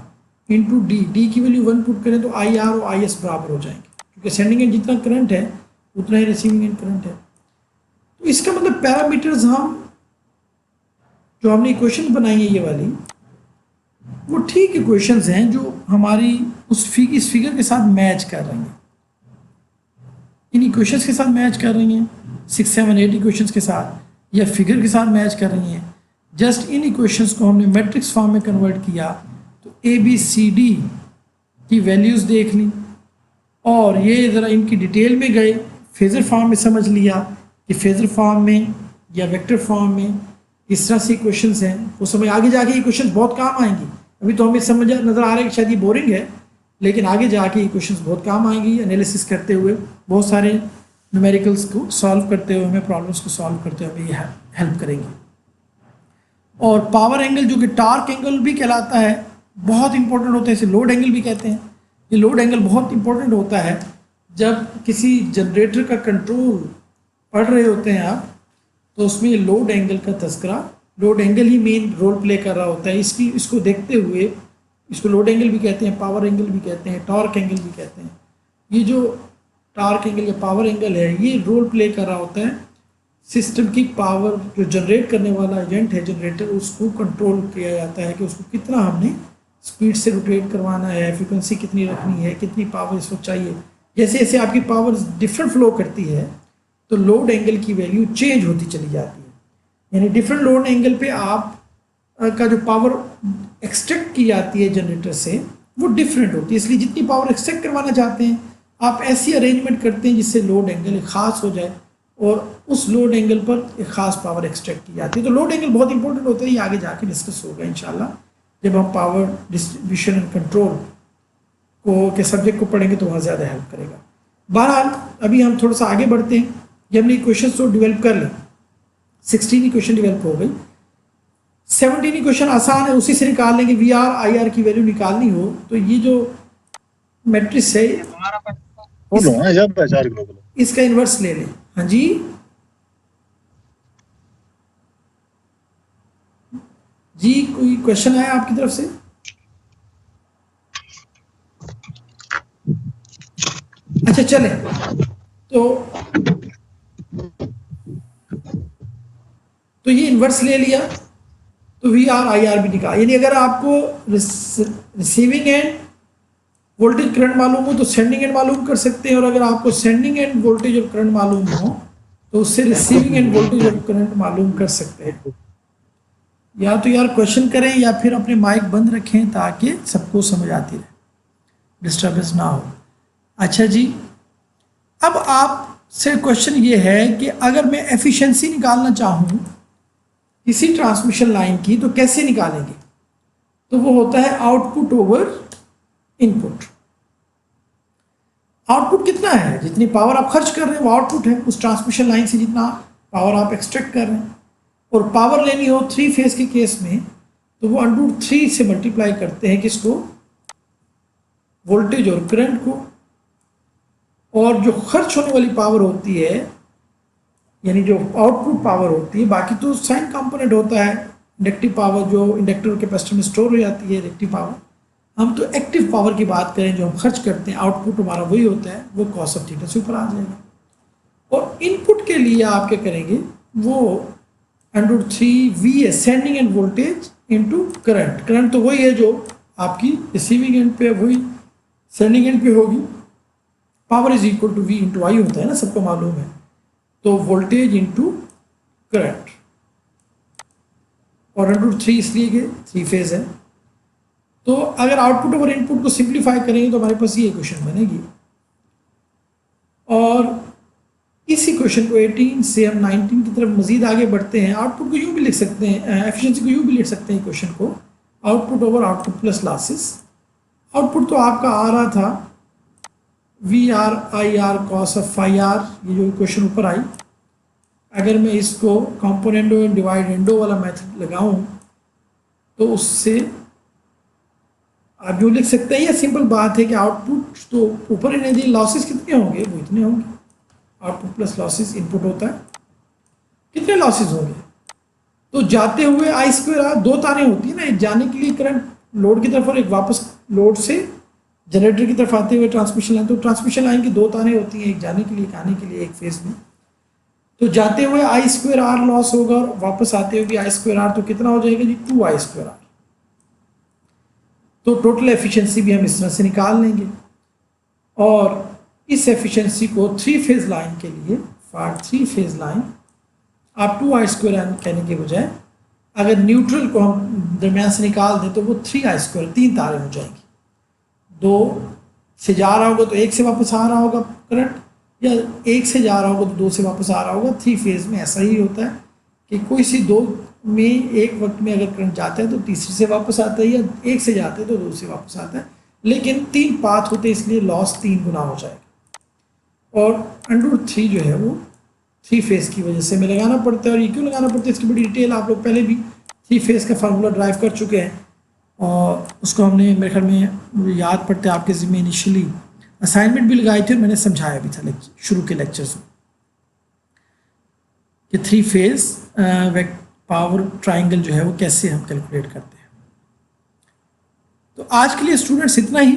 S1: इंटू डी, डी की वैल्यू 1 पुट करें तो आई आर और आई एस बराबर हो जाएंगे, क्योंकि सेंडिंग एंड जितना करंट है उतना ही रिसीविंग एंड करंट है। तो इसका मतलब पैरामीटर्स हम जो हमने इक्वेशन बनाई है ये वाली, वो ठीक इक्वेशंस हैं जो हमारी इस फिगर के साथ मैच कर रही हैं, इन इक्वेशंस के साथ मैच कर रही हैं, 6, 7, 8 इक्वेशंस के साथ या फिगर के साथ मैच कर रही हैं। जस्ट इन इक्वेशंस को हमने मैट्रिक्स फॉर्म में कन्वर्ट किया तो ए बी सी डी की वैल्यूज़ देख ली और ये ज़रा इनकी डिटेल में गए, फेज़र फॉर्म में समझ लिया कि फेज़र फॉर्म में या वेक्टर फॉर्म में इस तरह से इक्वेशंस हैं, वो समय आगे जाके इक्वेशंस बहुत काम आएंगी। अभी तो हमें समझ नज़र आ रहा है कि शायद ये बोरिंग है, लेकिन आगे जाके इक्वेशंस बहुत काम आएंगी। एनालिसिस करते हुए, बहुत सारे न्यूमेरिकल्स को सॉल्व करते हुए, हमें प्रॉब्लम्स को सॉल्व करते हुए ये हेल्प करेंगी। और पावर एंगल जो कि टार्क एंगल भी कहलाता है, बहुत इंपॉर्टेंट होता है, इसे लोड एंगल भी कहते हैं। ये लोड एंगल बहुत इंपॉर्टेंट होता है जब किसी जनरेटर का कंट्रोल पढ़ रहे होते हैं आप, तो उसमें लोड एंगल का तस्करा, लोड एंगल ही मेन रोल प्ले कर रहा होता है। इसको देखते हुए इसको लोड एंगल भी कहते हैं, पावर एंगल भी कहते हैं, टॉर्क एंगल भी कहते हैं। ये जो टॉर्क एंगल या पावर एंगल है, ये रोल प्ले कर रहा होता है सिस्टम की पावर, जो जनरेट करने वाला एजेंट है जनरेटर, उसको कंट्रोल किया जाता है कि उसको कितना हमने स्पीड से रोटेट करवाना है, फ्रिक्वेंसी कितनी रखनी है, कितनी पावर इस वक्त चाहिए। जैसे जैसे आपकी पावर डिफरेंट फ्लो करती है तो लोड एंगल की वैल्यू चेंज होती चली जाती है, यानी डिफरेंट लोड एंगल पे आप का जो पावर एक्सट्रैक्ट की जाती है जनरेटर से वो डिफरेंट होती है। इसलिए जितनी पावर एक्सट्रैक्ट करवाना चाहते हैं आप ऐसी अरेंजमेंट करते हैं जिससे लोड एंगल ख़ास हो जाए और उस लोड एंगल पर एक ख़ास पावर एक्सट्रैक्ट की जाती है। तो लोड एंगल बहुत इंपॉर्टेंट होता है, ये आगे जाके डिस्कस होगा इंशाल्लाह जब हम पावर डिस्ट्रीब्यूशन एंड कंट्रोल को के सब्जेक्ट को पढ़ेंगे तो वहाँ ज़्यादा हेल्प करेगा। बहरहाल अभी हम थोड़ा सा आगे बढ़ते हैं। जब हमने क्वेश्चन तो डिवेल्प कर लें, 16 क्वेश्चन डिवेल्प हो गई, 17 क्वेश्चन आसान है, उसी से निकाल लेंगे। वी आर आई आर की वैल्यू निकालनी हो तो ये जो मैट्रिक्स है इसका इन्वर्स ले लें। हाँ जी, जी कोई क्वेश्चन है आपकी तरफ से? अच्छा चले, तो ये इन्वर्स ले लिया तो वी आर आई आर भी निकाल, यानी अगर आपको रिसीविंग एंड वोल्टेज करंट मालूम हो तो सेंडिंग एंड मालूम कर सकते हैं, और अगर आपको सेंडिंग एंड वोल्टेज और करंट मालूम हो तो उससे रिसीविंग एंड वोल्टेज और करंट मालूम कर सकते हैं। या तो यार क्वेश्चन करें या फिर अपने माइक बंद रखें ताकि सबको समझ आती रहे, डिस्टर्बेंस ना हो। अच्छा जी, अब आपसे क्वेश्चन ये है कि अगर मैं एफिशिएंसी निकालना चाहूँ किसी ट्रांसमिशन लाइन की तो कैसे निकालेंगे? तो वो होता है आउटपुट ओवर इनपुट। आउटपुट कितना है, जितनी पावर आप खर्च कर रहे हैं वो आउटपुट है, उस ट्रांसमिशन लाइन से जितना पावर आप एक्सट्रैक्ट कर रहे हैं। और पावर लेनी हो 3 फेज के केस में तो वो √3 से मल्टीप्लाई करते हैं किसको, वोल्टेज और करंट को। और जो खर्च होने वाली पावर होती है, यानी जो आउटपुट पावर होती है, बाकी तो साइन कंपोनेंट होता है, इंडक्टिव पावर जो इंडक्टर और कैपेसिटर में स्टोर हो जाती है, रिएक्टिव पावर। हम तो एक्टिव पावर की बात करें, जो हम खर्च करते हैं, आउटपुट हमारा वही होता है, वो कॉस ऑफ थीटा से ऊपर आ जाएगा। और इनपुट के लिए आप क्या करेंगे, वो √3 V sending end voltage into current. Current तो वही है जो आपकी रिसीविंग एंड पे, वही सेंडिंग एंड पे होगी। Power is equal to V into I होता है ना, सबको मालूम है। तो वोल्टेज इंटू करंट, और √3 इसलिए कि 3 फेज है। तो अगर आउटपुट और इनपुट को सिंप्लीफाई करेंगे तो हमारे पास ये इक्वेशन बनेगी। और इसी क्वेश्चन को 18 से हम 19 की तरफ मजीद आगे बढ़ते हैं। आउटपुट को यूँ भी लिख सकते हैं, एफिशिएंसी को यूँ भी लिख सकते हैं क्वेश्चन को, output over output plus losses. Output तो आपका आ रहा था V R I R cos of phi R, ये जो क्वेश्चन ऊपर आई। अगर मैं इसको कंपोनेंडो एंड डिवाइड एंडो वाला मेथड लगाऊं तो उससे आप जो लिख सकते हैं, ये सिंपल बात है कि आउटपुट तो ऊपर ही नहीं दिए, लॉसेस कितने होंगे वो इतने होंगे। आउटपुट प्लस लॉसेस इनपुट होता है, कितने लॉसेस होंगे? तो जाते हुए आई स्क्वायर आर, 2 तारें होती है ना, एक जाने के लिए करंट लोड की तरफ और एक वापस लोड से जनरेटर की तरफ आते हुए ट्रांसमिशन लाइन। तो ट्रांसमिशन लाइन की 2 तारें होती हैं, एक जाने के लिए, एक आने के लिए, एक फेज में। तो जाते हुए आई स्क्वायर आर लॉस होगा और वापस आते हुए भी आई स्क्वायर आर, तो कितना हो जाएगा जी, 2 आई स्क्वायर आर। तो टोटल एफिशिएंसी भी हम इस तरह से निकाल लेंगे। और इस एफिशिएंसी को 3 फेज लाइन के लिए, फॉर 3 फेज लाइन, आप 2 आई स्क्वायर आर कहने के बजाय अगर न्यूट्रल को हम दरमियान से निकाल दें तो वो 3 आई स्क्वायर, 3 तारें हो जाएंगी। 2 से जा रहा होगा तो 1 से वापस आ रहा होगा करंट, या 1 से जा रहा होगा तो 2 से वापस आ रहा होगा। 3 फेज में ऐसा ही होता है कि कोई सी 2 में एक वक्त में अगर करंट जाता है तो तीसरे से वापस आता है, या 1 से जाता है तो 2 से वापस आता है। लेकिन 3 पाथ होते हैं, इसलिए लॉस 3 गुना हो जाएगा। और √3 जो है वो 3 फेज की वजह से हमें लगाना पड़ता है। और ये क्यों लगाना पड़ता है, इसकी बड़ी डिटेल आप लोग पहले भी 3 फेज का फार्मूला ड्राइव कर चुके हैं, और उसको हमने मेरे ख्याल में, मुझे याद पड़ता है आपके ज़िम्मे इनिशियली असाइनमेंट भी लगाई थी और मैंने समझाया भी था शुरू के लेक्चर्स में कि 3 फेज पावर ट्राइंगल जो है वो कैसे हम कैलकुलेट करते हैं। तो आज के लिए स्टूडेंट्स इतना ही।